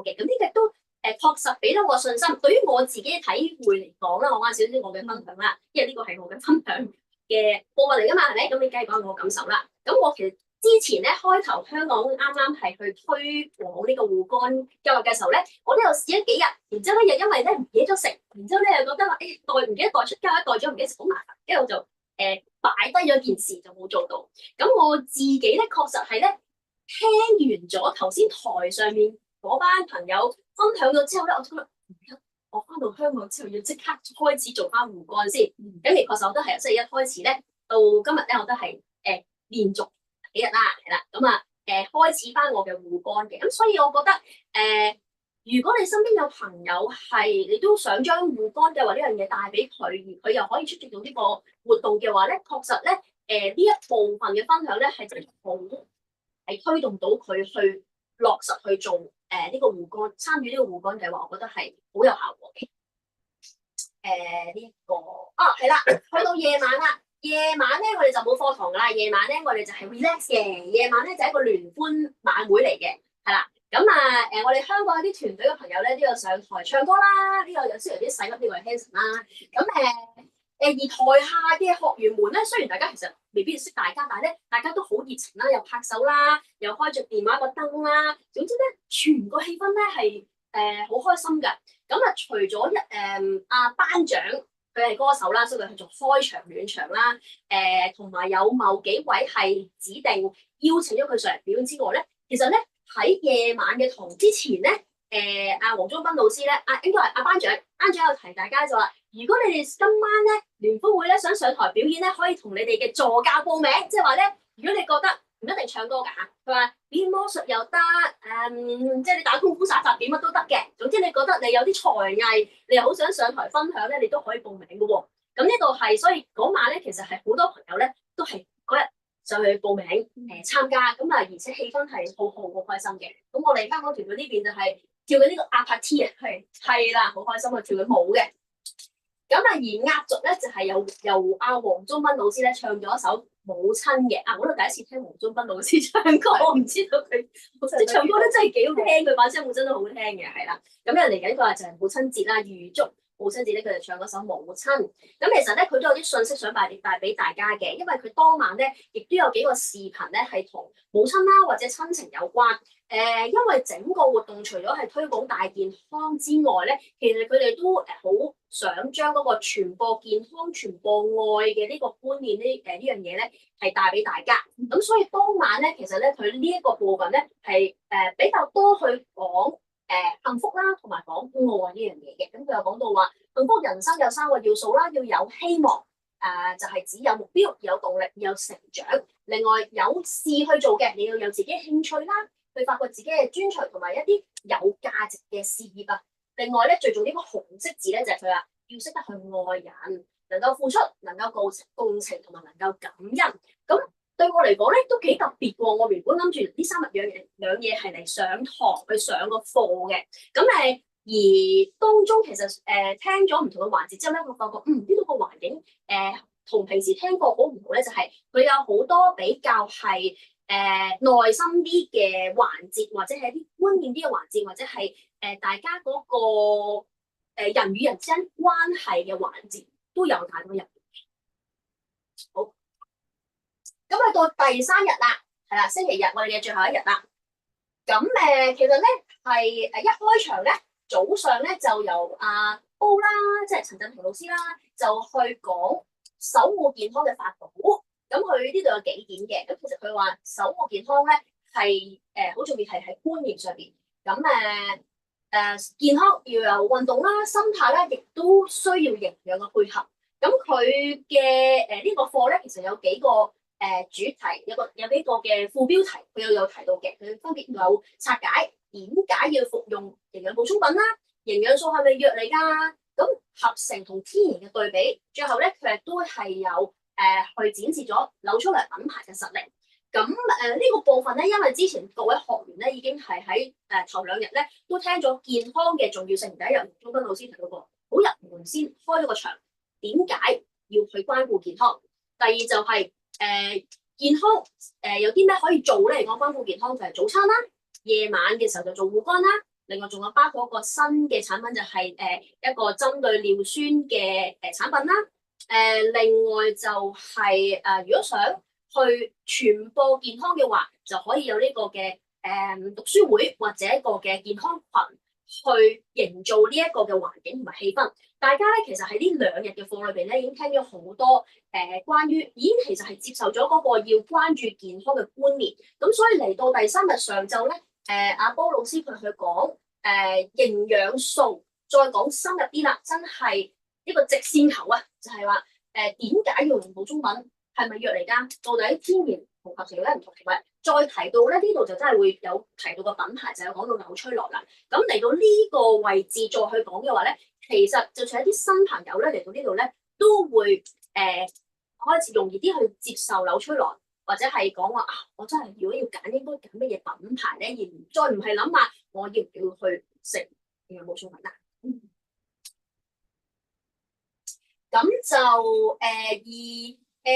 嘅。咁呢個都確實俾到我信心。對於我自己嘅體會嚟講啦，我講少少我嘅分享啦，因為呢個係我嘅分享嘅部分嚟㗎嘛，係咪？咁你梗係講我感受啦。咁我其實之前咧開頭香港啱啱係去推廣呢個護肝計劃嘅時候咧，我都有試咗幾日，然之後咧又因為咧唔記得咗食，然之後咧又覺得話唔記得袋出街，袋咗唔記得食好麻煩，跟住我就擺低咗件事就冇做到。咁我自己咧確實係咧聽完咗頭先台上面嗰班朋友分享咗之後咧，我覺得我翻到香港之後要即刻開始做翻護肝先。咁而確實我都係由星期一開始咧，到今日咧我都係連續幾日啦，係啦。咁開始翻我嘅護肝嘅。咁所以我覺得如果你身邊有朋友係你都想將護肝計劃呢樣嘢帶俾佢，而佢又可以出席到呢個活動嘅話咧，確實咧呢一部分嘅分享咧係真係好係推動到佢去落實去做呢個護肝，參與呢個護肝計劃，我覺得係好有效果嘅。呢一個係啦，去到夜晚啦。夜晚咧，我哋就冇課堂噶啦。夜晚咧，我哋就係 relax 嘅。夜晚咧就係一個聯歡晚會嚟嘅，係啦。咁我哋香港有啲團隊嘅朋友咧都有上台唱歌啦。呢個有啲細粒，呢個係 Hanson 啦。咁而台下嘅學員們咧，雖然大家其實未必識大家，但係咧大家都好熱情啦，又拍手啦，又開着電話個燈啦。總之咧，全個氣氛咧係好開心㗎。咁除咗班長。佢係歌手啦，所以佢做開場暖場啦。同埋有某幾位係指定邀請咗佢上嚟表演之外咧，其實咧喺夜晚嘅堂之前咧，阿黃宗斌老師咧，應該係阿班長有提大家就話，如果你哋今晚咧聯歡會咧想上台表演咧，可以同你哋嘅助教報名，即係話咧，如果你覺得唔一定唱歌㗎嚇，佢話變魔術又得，即係你打功夫殺法點乜都得嘅。總之你覺得你有啲才藝，你又好想上台分享咧，你都可以報名嘅喎。咁呢度係，所以嗰晚咧其實係好多朋友咧都係嗰日上去報名參加，咁而且氣氛係好開心嘅。咁我哋香港團隊呢邊就係跳緊呢個阿帕 T 啊，係啦，好開心啊，跳緊舞嘅。咁而壓軸咧就係由阿黃宗斌老師咧唱咗一首母親嘅，我都第一次聽黃宗斌老師唱歌，我唔知道佢即係唱歌都真係幾好聽，佢把聲本身都好聽嘅，係啦。咁嚟緊嗰日就係母親節啦，預祝母親節咧，佢就唱嗰首母親。咁其實咧佢都有啲信息想帶俾大家嘅，因為佢當晚咧亦都有幾個視頻咧係同母親啦或者親情有關。因為整個活動除咗係推廣大健康之外咧，其實佢哋都好想將嗰個傳播健康、傳播愛嘅呢個觀念呢樣嘢咧係帶俾大家。咁所以當晚咧，其實咧佢呢一個部分咧係比較多去講幸福啦，同埋講愛呢樣嘢嘅。咁佢又講到話，幸福人生有3個要素啦，要有希望，就係指有目標、有動力、有成長。另外有事去做嘅，你要有自己嘅興趣啦。去發掘自己嘅專長同埋一啲有價值嘅事業啊！另外咧，最重要個紅色字咧就係佢話要識得去愛人，能夠付出，能夠共情同埋能夠感恩。咁對我嚟講咧都幾特別喎！我原本諗住呢3日兩嘢係嚟上堂去上個課嘅。咁而當中其實聽咗唔同嘅環節之後咧，我發覺呢度個環境同平時聽過好唔好咧？就係佢有好多比較係內心啲嘅環節，或者係一啲觀念啲嘅環節，或者係大家嗰個人與人之間關係嘅環節，都有太多人。好，咁去到第3日啦，係啦，星期日我哋嘅最後一日啦。咁其實咧係一開場咧，早上咧就由阿煲啦，即係陳振平老師啦，就去講守護健康嘅法寶。咁佢呢度有幾點嘅，咁其實佢話守護健康咧係好重要，係喺觀念上邊。咁健康要有運動啦，心態咧亦都需要營養嘅配合。咁佢嘅呢個課咧，其實有幾個主題，有幾個嘅副標題，佢又有提到嘅。佢分別有拆解點解要服用營養補充品啦，營養素係咪藥嚟㗎？咁合成同天然嘅對比，最後咧佢亦都係有。去展示咗扭出嚟品牌嘅實力。咁呢個部分咧，因為之前各位學員咧已經係喺頭2日咧都聽咗健康嘅重要性。第一日黃宗斌老師提到過，好入門先開咗個場，點解要去關顧健康？第二就係健康有啲咩可以做咧？講關顧健康就係早餐啦，夜晚嘅時候就做護肝啦。另外仲有包括一個新嘅產品就係一個針對尿酸嘅產品啦。另外就係如果想去傳播健康嘅話，就可以有呢個嘅讀書會或者一個嘅健康群去營造呢一個嘅環境同埋氣氛。大家咧其實喺呢2日嘅課裏邊咧已經聽咗好多關於已經其實係接受咗嗰個要關注健康嘅觀念。咁所以嚟到第3日上晝咧，阿波老師佢去講營養素，再講深入啲啦，真係。呢個直線頭啊，就係話點解要用補充品？係咪藥嚟㗎？到底天然同合成有咩唔同？同埋再提到咧，呢度就真係會有提到個品牌，就有講到紐崔萊啦。咁嚟到呢個位置再去講嘅話咧，其實就算一啲新朋友咧嚟到呢度咧，都會開始容易啲去接受紐崔萊，或者係講話啊，我真係如果要揀，應該揀乜嘢品牌咧，而再唔係諗下我要唔要去食有冇送品啦。咁就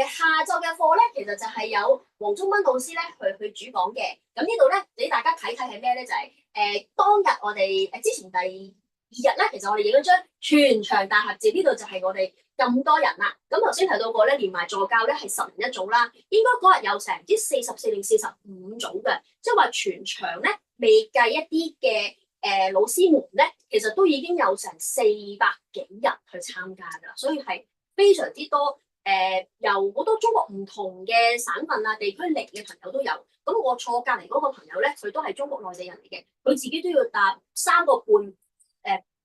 下晝嘅課咧，其實就係有黃宗斌老師咧去主講嘅。咁呢度咧俾大家睇睇係咩咧？就係、當日我哋之前第2日咧，其實我哋影咗張全場大合照。呢度就係我哋咁多人啦。咁頭先提到過咧，連埋助教咧係10人一組啦。應該嗰日有成唔知44定45組嘅，即係話全場咧未計一啲嘅老師們咧，其實都已經有成400幾人去參加㗎啦。所以係非常之多。由好多中國唔同嘅省份啊、地區嚟嘅朋友都有。咁我坐隔離嗰個朋友咧，佢都係中國內地人嚟嘅，佢自己都要搭3個半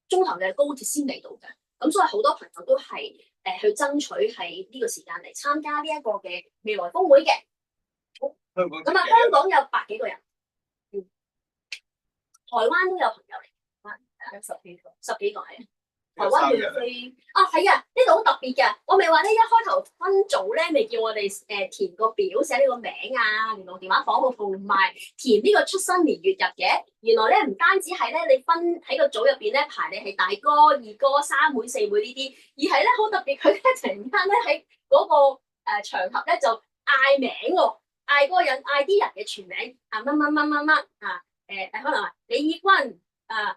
鐘頭嘅高鐵先嚟到嘅。咁所以好多朋友都係去爭取喺呢個時間嚟參加呢一個嘅未來峰會嘅。咁啊，香港有100幾個人，台灣都有朋友嚟，有10幾個係。台灣要飛啊，係啊，呢度好特別嘅。我咪話咧，一開頭分組咧，未叫我哋填個表寫呢個名啊、聯絡電話房號同埋填呢個出生年月日嘅。原來咧唔單止係咧，你分喺個組入邊咧排你係大哥、二哥、3妹、4妹呢啲，而係咧好特別，佢咧突然間咧喺嗰個場合咧就嗌名喎，嗌嗰個人嗌啲人嘅全名啊，乜乜乜乜乜啊，可能話李以君啊。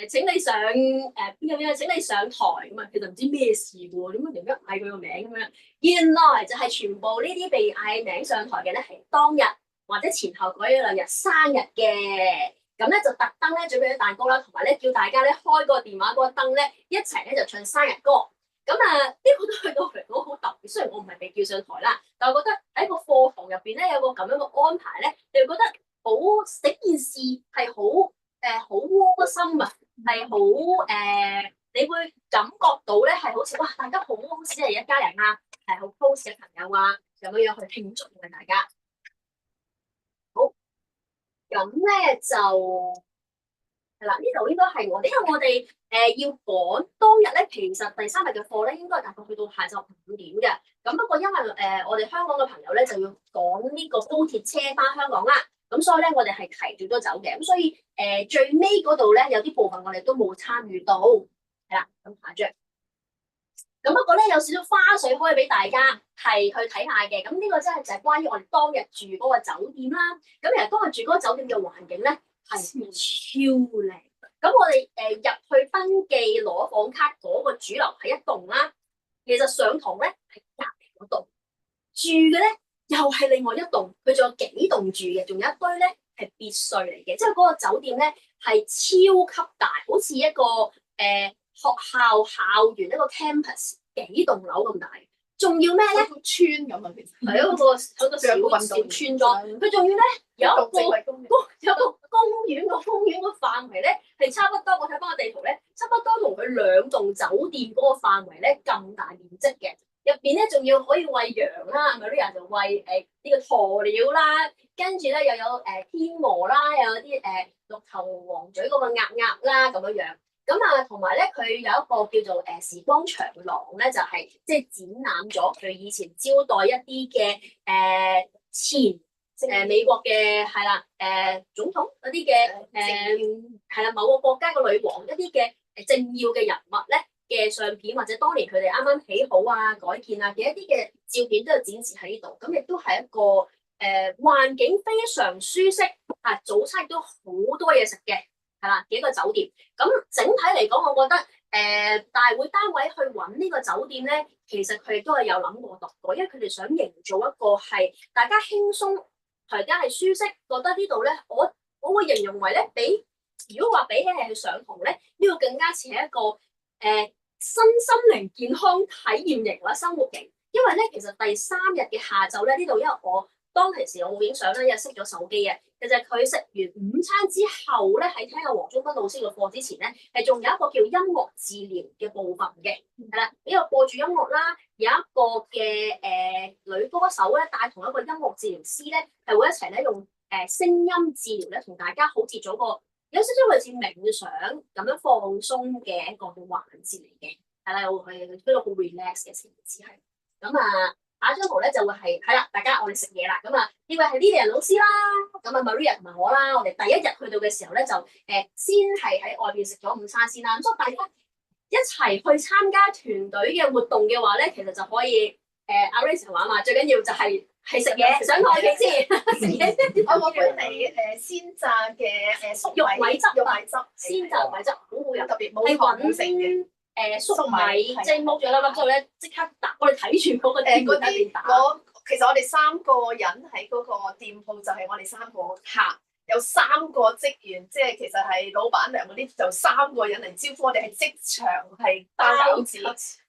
請你上請你上台咁啊，其實唔知咩事喎，點解突然間嗌佢個名咁樣？原來就係全部呢啲被嗌名上台嘅咧，係當日或者前後嗰1兩日生日嘅，咁咧就特登咧準備咗蛋糕啦，同埋咧叫大家咧開個電話嗰個燈咧一齊咧就唱生日歌。咁啊，呢個都去到嚟講好特別，雖然我唔係被叫上台啦，但我覺得喺個課堂入邊咧有個咁樣嘅安排咧，你會覺得好整件事係好。好窩心啊，係好你會感覺到咧係好似哇，大家好似係一家人啊，係好 close 嘅朋友啊，咁樣去慶祝嘅大家。好，咁咧就係啦，呢度應該係我哋，因為我哋要趕當日咧，其實第3日嘅課咧應該係大概去到下晝5點嘅。咁不過因為我哋香港嘅朋友咧就要趕呢個高鐵車翻香港啦。咁所以咧，我哋係提早咗走嘅，咁所以最尾嗰度咧有啲部分我哋都冇參與到，係啦。咁下張，咁不過咧有少少花絮可以俾大家係去睇下嘅。咁呢個真係就係關於我哋當日住嗰個酒店啦。咁其實當日住嗰個酒店嘅環境咧係超靚。咁我哋入去登記攞房卡嗰個主樓係一棟啦，其實上堂咧係隔離嗰棟，住嘅咧。又係另外一棟，佢仲有幾棟住嘅，仲有一堆咧係別墅嚟嘅，即係嗰個酒店咧係超級大，好似一個學校校園一個 campus 幾棟樓咁大，仲要咩咧？一個村咁啊，其實係一個小村莊，佢仲要咧有一個公園，個公園個範圍咧係差不多，我睇翻個地圖咧，差不多同佢2棟酒店嗰個範圍咧咁大面積嘅。入邊咧仲要可以餵羊啦，咪啲人就餵呢個鴕鳥啦，跟住咧又有天鵝啦，又有啲綠頭黃嘴嗰個鴨啦咁樣樣。咁啊，同埋咧佢有一個叫做時光長廊咧，就係即係展覽咗佢以前招待一啲嘅前美國嘅係啦總統嗰啲嘅係啦某個國家嘅女王一啲嘅政要嘅人物咧嘅相片，或者當年佢哋啱啱起好啊、改建啊嘅一啲嘅照片都有展示喺呢度。咁亦都係一個環境非常舒適，早餐亦都好多嘢食嘅，係啦幾個酒店。咁整體嚟講，我覺得大會單位去揾呢個酒店咧，其實佢哋都係有諗過度過，因為佢哋想營造一個係大家輕鬆，大家係舒適，覺得呢度咧，我會形容為咧，如果話比起係去上堂咧，呢個更加似係一個身心靈健康體驗型或者生活型，因為咧其實第3日嘅下晝咧呢度，因為我當其時我冇影相啦，因為熄咗手機嘅。其實佢食完午餐之後咧，喺聽阿黃宗斌老師嘅課之前咧，係仲有一個叫音樂治療嘅部分嘅，係啦，呢個播住音樂啦，有一個嘅女歌手咧，帶同一個音樂治療師咧，係會一齊咧用聲音治療咧，同大家好似做個有少少類似冥想咁樣放鬆嘅一個嘅環節嚟嘅，係啦，我係呢個好 relax 嘅情節係咁啊。下一張圖咧就會係啦，大家我哋食嘢啦，咁啊呢位係 Lilian 老師啦，咁啊 Maria 同埋我啦，我哋第一日去到嘅時候咧就先係喺外邊食咗午餐先啦，咁所以大家一齊去參加團隊嘅活動嘅話咧，其實就可以阿 Rachel 話嘛，最緊要就係食嘢，上台企先，食嘢。我俾你鮮榨嘅粟米汁，鮮榨米汁好好飲，特別冇糖冇食嘅。粟米即係剝咗粒粒之後咧，即刻打。我哋睇住嗰個店喺邊打。其實我哋3個人喺嗰個店鋪就係我哋3個客，有3個職員，即係其實係老闆娘嗰啲就3個人嚟招呼我哋，係即場係包餃子，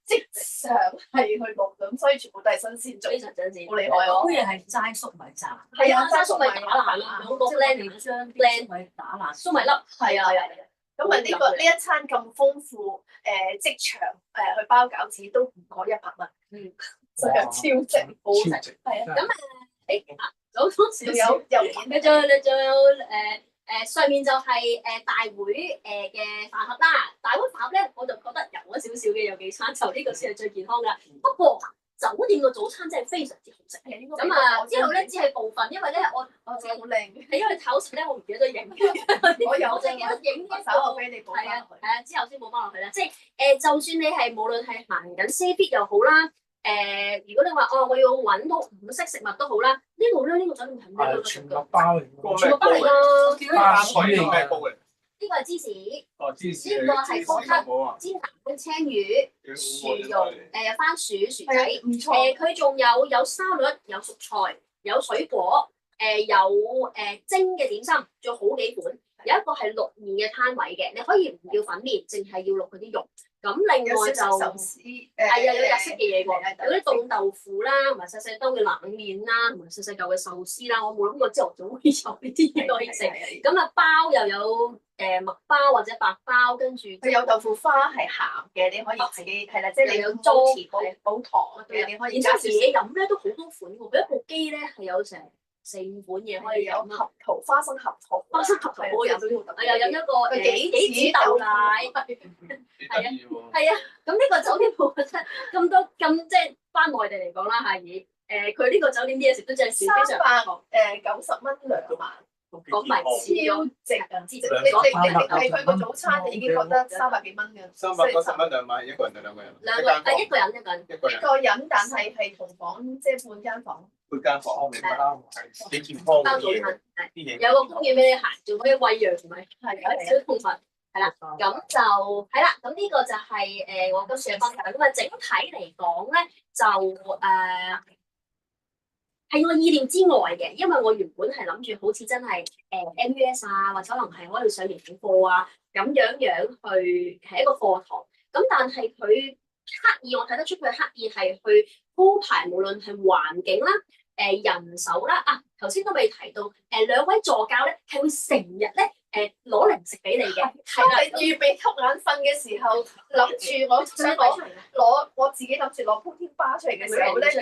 即場係去錄咁，所以全部都係新鮮做，非常新鮮，好厲害喎！好似係齋粟米炸，係啊，齋粟米打爛啦，兩個 blend 嚟將啲粟米打爛，粟米粒，係啊。咁啊呢一餐咁豐富，即場去包餃子都唔過100蚊，真係超值，好食，係啊。咁早多少少，你仲有上面就係大會嘅飯盒啦。大會飯盒咧，我就覺得油咗少少嘅有幾餐，就呢個先係最健康噶。不過酒店個早餐真係非常之好食。咁啊，之後咧只係部分，因為咧我真係好靚，係因為頭先咧我唔記得咗影，我有我淨係記得影嘅手我俾你補翻落去。係啊，之後先補翻落去啦。即係就算你係無論係行緊 CFit 又好啦。如果你話我要揾到5式食物都好啦，呢個酒店係咩？全麥包嚟，全麥包嚟㗎，叫巴水定咩煲嚟？呢個係芝士，芝士。呢個係高級煎蛋青魚、薯蓉，有番薯、薯仔，唔錯。佢仲有沙律、有蔬菜、有水果，有蒸嘅點心，仲有好幾款。有一個係淥麵嘅攤位嘅，你可以唔要粉麵，淨係要淥嗰啲肉。咁另外就壽司，有日式嘅嘢喎，有啲凍豆腐啦，同埋細細兜嘅冷麵啦，同埋細細嚿嘅壽司啦，我冇諗過朝頭早會有呢啲嘢可以食。咁啊包又有麥包或者白包，跟住佢有豆腐花係鹹嘅，你可以自己係啦，即係你有裝補糖嘅，你可以然之後嘢飲咧都好多款喎，佢一部機咧係有成4-5款嘢可以有飲。合桃、花生合桃好飲，我又飲一個杞子豆奶。係啊，咁呢個酒店我覺得咁多咁即係翻內地嚟講啦，係以佢呢個酒店啲嘢食都真係非常390蚊2晚，講埋超值啊！你係佢個早餐，你已經覺得300幾蚊嘅。390蚊2晚，一個人定2個人？一個人。一個人，但係同房即係半間房。半間房明白啦，幾健康包早餐，有個公園俾你行，仲可以餵養同埋小動物，係啦，咁就係啦，咁呢個就係我今次嘅分享。咁啊，整體嚟講咧，就係我意料之外嘅，因為我原本係諗住好似真係MUS 啊，或者可能係可以上營養課啊，咁樣去係一個課堂。咁但係佢刻意，我睇得出佢刻意係去鋪排，無論係環境啦、人手啦。頭先都未提到2位助教咧係會成日咧攞零食俾你嘅，係啦。預備瞌眼瞓嘅時候，諗住我想攞我自己諗住攞鋪天巴出嚟嘅時候咧，係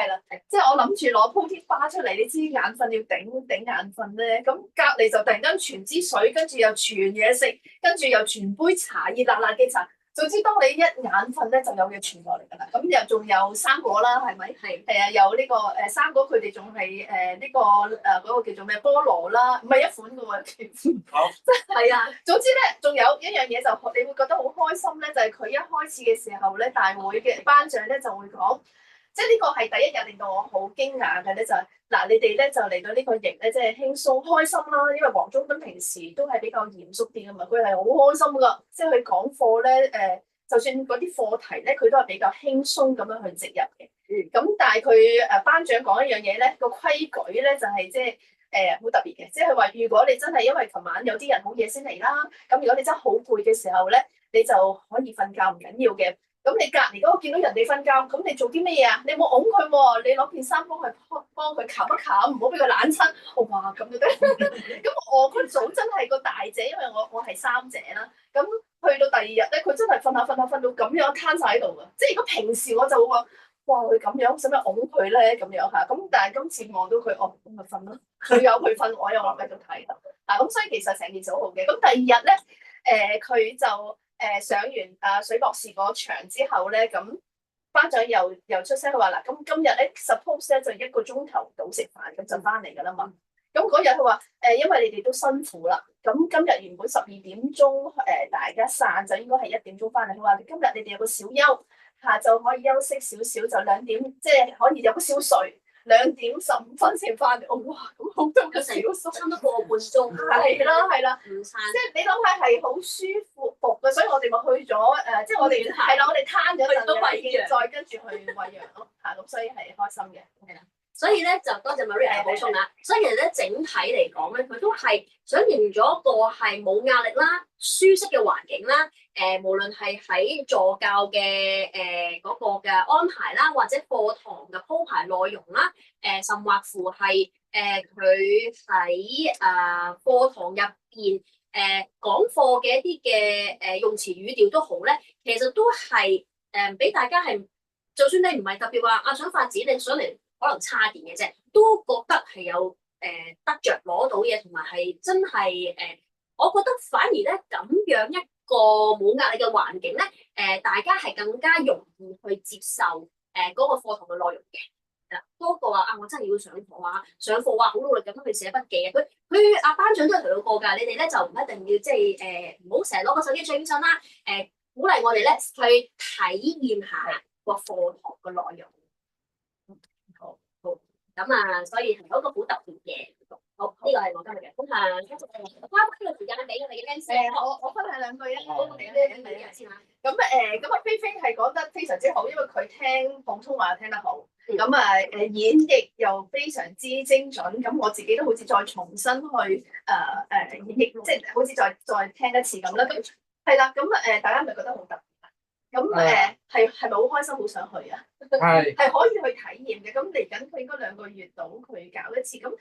啦，即係我諗住攞鋪天巴出嚟，你知眼瞓要頂眼瞓咧，咁隔離就突然間傳支水，跟住又傳嘢食，跟住又傳杯茶，熱辣辣嘅茶。總之，當你一眼瞓咧，就有嘢傳過嚟㗎啦。咁又仲有生果啦，係咪？係啊，有呢個生果，佢哋仲係呢個嗰個叫做咩菠蘿啦，唔係一款㗎喎。好。係啊，總之咧，仲有一樣嘢就你會覺得好開心咧，就係佢一開始嘅時候咧，大會嘅班長咧就會講，即係呢個係第一日令到我好驚訝嘅咧，就係嗱，你哋咧就嚟到呢個營咧，即係輕鬆開心啦。因為黃宗斌平時都係比較嚴肅啲㗎嘛，佢係好開心㗎，即係佢講課咧就算嗰啲課題咧，佢都係比較輕鬆咁樣去植入嘅。咁但係佢班長講一樣嘢咧，個規矩咧就係即係好特別嘅，即係話如果你真係因為琴晚有啲人好夜先嚟啦，咁如果你真係好攰嘅時候咧，你就可以瞓覺唔緊要嘅。咁你隔離嗰個見到人哋瞓覺，咁你做啲咩嘢啊？你冇擁佢喎，你攞件衫幫佢冚一冚，唔好俾佢冷親。我話咁都得。咁我嗰組真係個大姐，因為我係三姐啦。咁去到第二日咧，佢真係瞓到咁樣攤晒喺度㗎。即係如果平時我就會話，哇佢咁樣，使唔使擁佢咧？咁樣嚇。咁但係今次望到佢，哦咁咪瞓咯。佢有佢瞓，我有我繼續睇啦。嗱咁所以其實成件事好好嘅。咁第二日咧，佢就。上完水博士嗰場之後咧，咁班長又出聲，佢話嗱，咁今日咧 suppose 咧就1個鐘頭到食飯，咁就翻嚟噶啦嘛。咁嗰日佢話因為你哋都辛苦啦，咁今日原本12點鐘大家散就應該係1點鐘翻嚟。佢話今日你哋有個小休，下晝可以休息少少，就2點，即係可以有個小睡。2點15分先翻嚟，哇！咁好多個小時，差唔多個半鐘。係啦，午餐。即係你諗下係好舒服嘅，所以我哋咪去咗即係我哋係啦，我哋攤咗陣嘅，再跟住去餵養咯嚇，咁所以係開心嘅，係啦。所以咧就多謝 Maria 嘅補充啦。所以其實咧整體嚟講咧，佢都係想形容咗一個係冇壓力啦、舒適嘅環境啦。無論係喺助教嘅嗰個嘅安排啦，或者課堂嘅鋪排內容啦，甚或乎係佢喺課堂入邊講課嘅一啲嘅用詞語調都好咧，其實都係俾大家係，就算你唔係特別話想發展，你上嚟可能叉電嘅啫，都覺得係有得着攞到嘢，同埋係真係我覺得反而咧咁樣一個冇壓力嘅環境咧，大家係更加容易去接受嗰個課堂嘅內容嘅。多過話我真係要上課好努力咁去寫筆記啊！佢班長都有提到過㗎，你哋咧就唔一定要即係唔好成日攞個手機最緊張啦。鼓勵我哋咧去體驗下個課堂嘅內容。好咁所以係一個好特別嘅活動。好，呢個係我今日嘅分享。花呢個時間俾我哋嘅 Nancy。我分享2句啊。先啦。咁菲菲係講得非常之好，因為佢聽普通話聽得好。演繹又非常之精準。咁我自己都好似再重新去演繹，即係好似再聽一次咁啦。咁係啦。大家咪覺得好特別。咁係咪好開心，好想去啊？係可以去體驗嘅。咁嚟緊佢應該2個月到佢搞一次。咁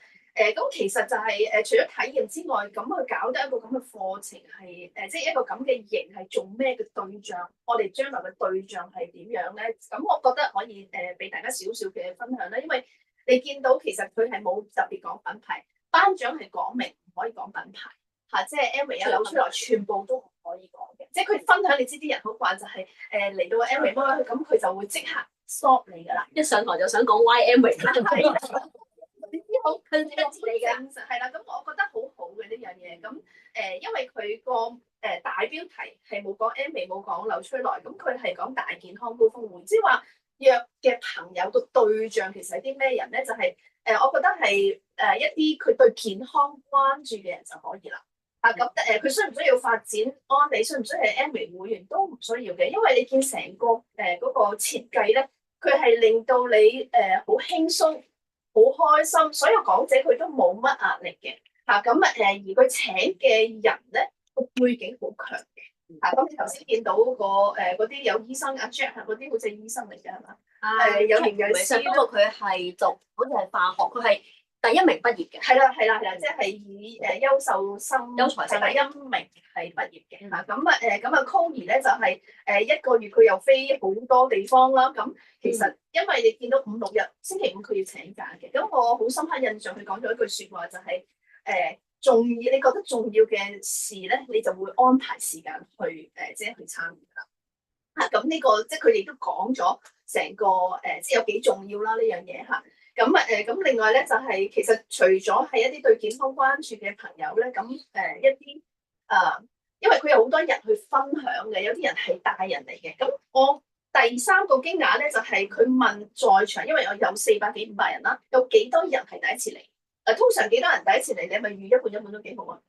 其實就係除咗體驗之外，咁佢搞得一個咁嘅課程係即係一個咁嘅型係做咩嘅對象？我哋將來嘅對象係點樣咧？咁我覺得可以俾大家少少嘅分享啦。因為你見到其實佢係冇特別講品牌，班長係講明唔可以講品牌嚇，即係 Amway 扭出來全部都唔可以講嘅。即係佢分享，你知啲人好慣就係嚟到 Amway 咁佢就會即刻 stop 你㗎啦，一上台就想講 Why Amway。你知好佢呢個字嚟嘅，係啦，咁我覺得好好嘅呢樣嘢。因為佢個大標題係冇講 Amway 冇講柳崔萊，咁佢係講大健康高峰會，即係話約嘅朋友個對象其實係啲咩人咧？就係我覺得係一啲佢對健康關注嘅人就可以啦。佢需唔需要發展安利？需唔需要係 Amway 會員都唔需要嘅，因為你見成個嗰個設計咧，佢係令到你好輕鬆。好開心，所有講者佢都冇乜壓力嘅嚇。而佢請嘅人咧個背景好強嘅嚇。咁你頭先見到嗰啲有醫生阿 Jack 嗰啲好似醫生嚟嘅係嘛？有營養師，不過佢係讀好似係化學，佢係第1名畢業嘅。係啦，即係以優秀生優才第1名係畢業嘅嚇。Connie 咧就係1個月佢又飛好多地方啦。咁其實因為你見到5、6日星期5佢要請假嘅，咁我好深刻印象，佢講咗一句説話就係重要，你覺得重要嘅事咧，你就會安排時間去即係去參與啦。咁呢個即係佢哋都講咗成個即係有幾重要啦呢樣嘢嚇。咁另外咧就係其實除咗係一啲對健康關注嘅朋友咧，咁一啲因為佢有好多人去分享嘅，有啲人係大人嚟嘅。咁我第3個驚訝咧就係佢問在場，因為我有400幾500人啦，有幾多人係第一次嚟？通常幾多人第一次嚟？你咪預一半一半都幾好啊，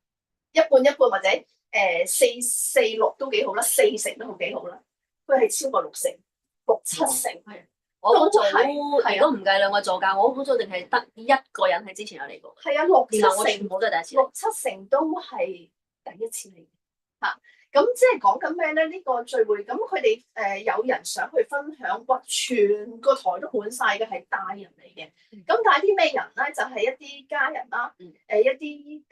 一半一半或者4-6都幾好啦，4成都好幾好啦。佢係超過6成，6-7成。我好早，如果唔計2個助教，我好早淨係得1個人係之前有嚟過。係啊，6-7成全部都係第一次。6-7成都係第一次嚟。咁即係講緊咩咧？呢個聚會咁佢哋有人想去分享，哇！全個台都滿晒嘅係大人嚟嘅。咁但係啲咩人咧？就係一啲家人啦，一啲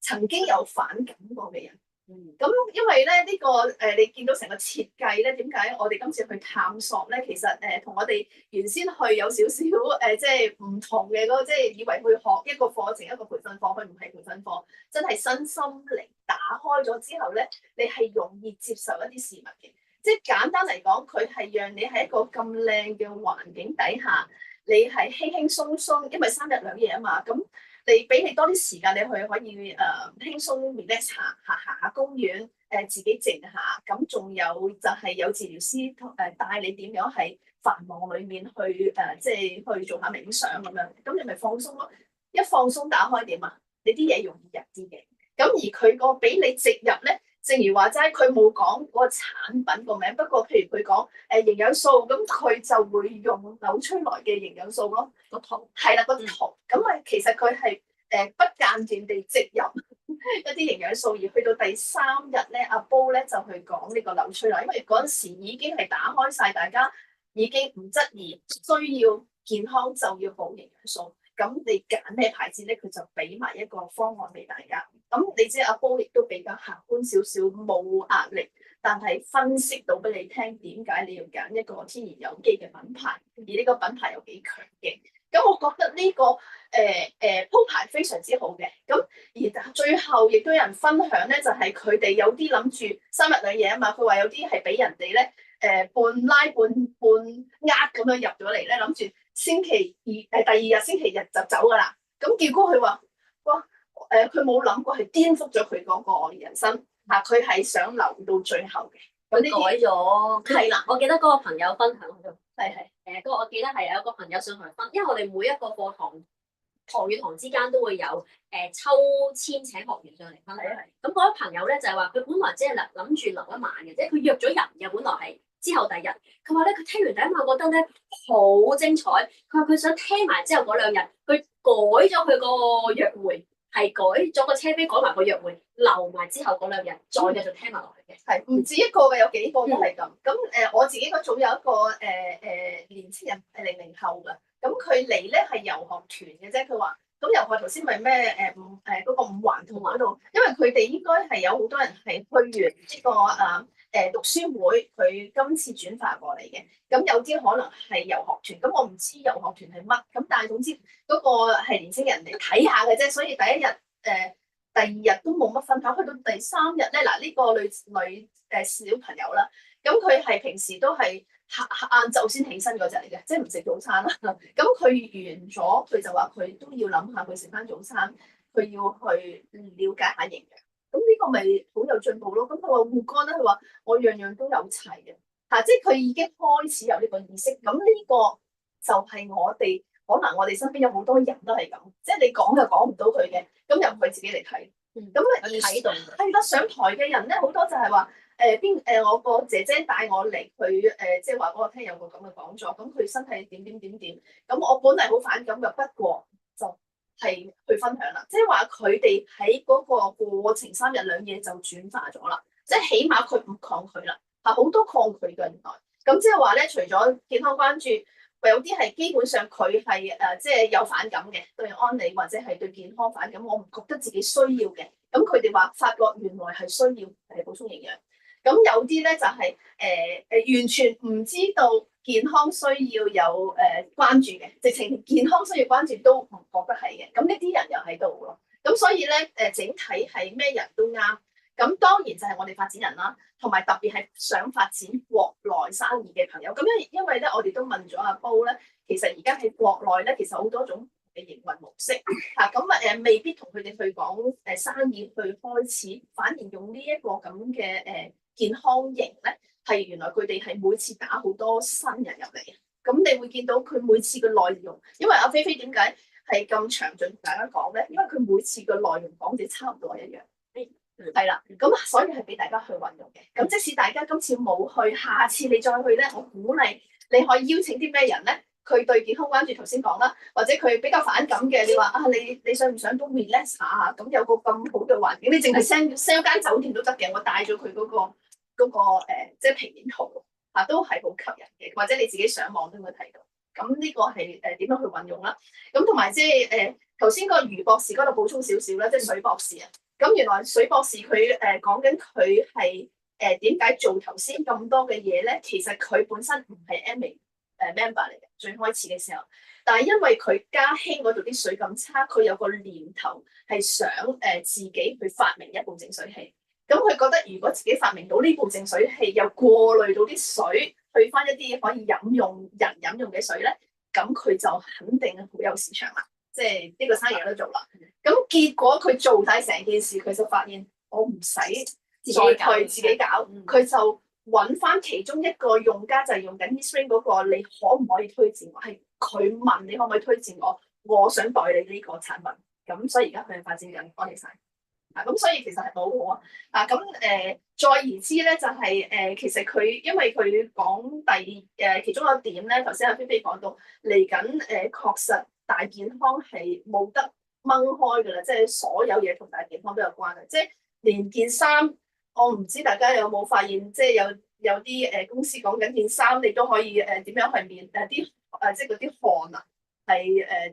曾經有反感過嘅人。咁因為咧呢個你見到成個設計咧，點解我哋今次去探索咧？其實同我哋原先去有少少即係唔同嘅嗰個，即係以為去學一個課程一個培訓課，佢唔係培訓課，真係身心靈打開咗之後咧，你係容易接受一啲事物嘅。即係簡單嚟講，佢係讓你喺一個咁靚嘅環境底下，你係輕輕鬆鬆，因為3日2夜啊嘛，咁。你俾你多啲時間，你去可以輕鬆 relax 行下公園，自己靜下。咁仲有就係有治療師帶你點樣喺繁忙裡面去即係去做下冥想咁樣。咁你咪放鬆咯。一放鬆打開點啊？你啲嘢容易入啲嘅。咁而佢個俾你直入咧，正如話齋，佢冇講嗰個產品個名。不過譬如佢講營養素，咁佢就會用紐崔萊嘅營養素咯。個圖係啦，個圖咁啊，其實佢係不間斷地植入一啲營養素，而去到第3日咧，阿煲咧就去講呢個紐崔萊，因為嗰陣時已經係打開晒，大家已經唔質疑需要健康就要補營養素。咁你揀咩牌子咧？佢就俾埋一個方案俾大家。咁你知阿煲亦都比較客觀少少，冇壓力，但係分析到俾你聽點解你要揀一個天然有機嘅品牌，而呢個品牌有幾強勁。咁我覺得呢個鋪排非常之好嘅。咁而最後亦都有人分享咧，就係佢哋有啲諗住3日2夜啊嘛。佢話有啲係俾人哋咧半拉半呃咁樣入咗嚟咧，諗住星期二第2日星期日就走噶啦。咁結果佢話哇佢冇諗過係顛覆咗佢嗰個人生嚇，佢係想留到最後嘅。佢改咗，係啦，我記得嗰個朋友分享咗，係嗰個我記得係有一個朋友上台分，因為我哋每一個課堂與堂之間都會有抽籤請學員上嚟分享。咁嗰位朋友咧就係話，佢本來即係諗住留一晚嘅，即係佢約咗人嘅，本來係之後第2日。佢話咧，佢聽完第1晚覺得咧好精彩，佢話佢想聽埋之後嗰2日，佢改咗佢個約會。係改咗個車飛，改埋個約會，留埋之後嗰2日，再繼續聽埋落去嘅。係唔止一個嘅，有幾個都係咁。咁我自己嗰組有一個年青人係00後嘅，咁佢嚟咧係遊學團嘅啫。佢話咁遊學頭先咪咩嗰個5環同嗰度，因為佢哋應該係有好多人係去完呢個讀書會，佢今次轉化過嚟嘅。咁有啲可能係遊學團，咁我唔知遊學團係乜。咁但係總之嗰個係年青人嚟睇下嘅啫，所以第1日第2日都冇乜分享。去到第3日咧，嗱呢個女小朋友啦，咁佢係平時都係晏晝先起身嗰隻嚟嘅，即係唔食早餐啦。咁佢完咗，佢就話佢都要諗下佢食翻早餐，佢要去了解下營養。咁呢個咪好有進步咯。咁佢話護肝咧，佢話我樣樣都有齊嘅嚇，即係佢已經開始有呢個意識。咁呢個就係我哋可能我哋身邊有好多人都係咁，即係你講又講唔到佢嘅，咁由佢自己嚟睇。咁睇到係啦，上台嘅人咧好多就係話我個姐姐帶我嚟，佢即係話俾我聽有個咁嘅講座，咁佢身體點，咁我本嚟好反感嘅，不過就係去分享啦，即係話佢哋喺嗰個過程3日2夜就轉化咗啦，即係起碼佢唔抗拒啦，係好多抗拒嘅原來，咁即係話咧，除咗健康關注，有啲係基本上佢係即係有反感嘅，對安利或者係對健康反感，我唔覺得自己需要嘅，咁佢哋話發覺原來係需要補充營養。咁有啲咧就係完全唔知道健康需要有關注嘅，直情健康需要關注都唔覺得係嘅。咁呢啲人又喺度咯。咁所以咧整體係咩人都啱。咁當然就係我哋發展人啦，同埋特別係想發展國內生意嘅朋友。咁因為咧，我哋都問咗阿煲咧，其實而家喺國內咧，其實好多種嘅營運模式嚇。咁未必同佢哋去講生意去開始，反而用呢一個咁嘅健康型咧，係原來佢哋係每次打好多新人入嚟，咁你會見到佢每次嘅內容，因為阿菲菲點解係咁詳盡同大家講咧？因為佢每次嘅內容講嘅差唔多一樣，係啦，咁所以係俾大家去運用嘅。咁即使大家今次冇去，下次你再去咧，我鼓勵你可以邀請啲咩人咧？佢對健康關注頭先講啦，或者佢比較反感嘅，你話啊你想唔想都 relax 下啊？咁有個咁好嘅環境，你淨係 sell 間酒店都得嘅，我帶咗佢嗰個即係平面圖啊，都係好吸引嘅，或者你自己上網都會睇到。咁呢個係點樣去運用啦？咁同埋即係頭先個余博士嗰度補充少少啦，即係水博士啊。咁原來水博士佢講緊佢係點解做頭先咁多嘅嘢咧？其實佢本身唔係 member 嚟嘅，最開始嘅時候，但係因為佢家興嗰度啲水咁差，佢有個念頭係想自己去發明一部淨水器。咁佢覺得如果自己發明到呢部淨水器，又過濾到啲水去翻一啲可以人飲用嘅水咧，咁佢就肯定好有市場啦。即係呢個生意有得做啦。咁結果佢做晒成件事，佢就發現我唔使再去自己搞，佢就揾翻其中一個用家，就係用緊 eSpring 嗰個，你可唔可以推薦我？係佢問你可唔可以推薦我？我想代理呢個產品。咁所以而家佢係發展緊安利晒。咁所以其實係好好啊！咁再而之咧，就係其實佢因為佢講其中一個點咧，頭先阿菲菲講到嚟緊確實大健康係冇得掹開㗎啦，即係所有嘢同大健康都有關嘅，即係連件衫，我唔知大家有冇發現，即係有啲公司講緊件衫，你都可以點樣去面啲即係嗰啲汗啊。係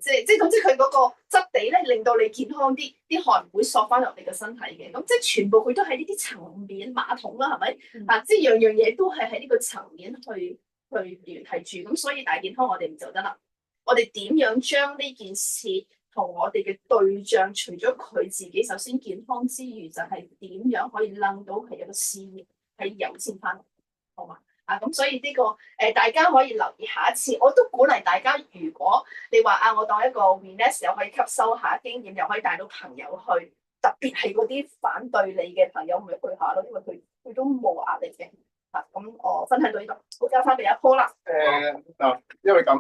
即係總之佢嗰個質地咧，令到你健康啲，啲汗唔會索翻入你個身體嘅。咁即係全部佢都喺呢啲層面馬桶啦，係咪？即係樣樣嘢都係喺呢個層面去聯繫住。咁所以大健康我哋唔就得啦。我哋點樣將呢件事同我哋嘅對象，除咗佢自己首先健康之餘，就係點樣可以諗到係一個事業係有錢翻，好嘛？咁所以呢個大家可以留意下一次，我都鼓勵大家，如果你話我當一個 relax 又可以吸收下經驗，又可以帶到朋友去，特別係嗰啲反對你嘅朋友，咪去下咯，因為佢都冇壓力嘅。咁我分享到呢度，好交翻俾阿 Paul 啦。因為咁。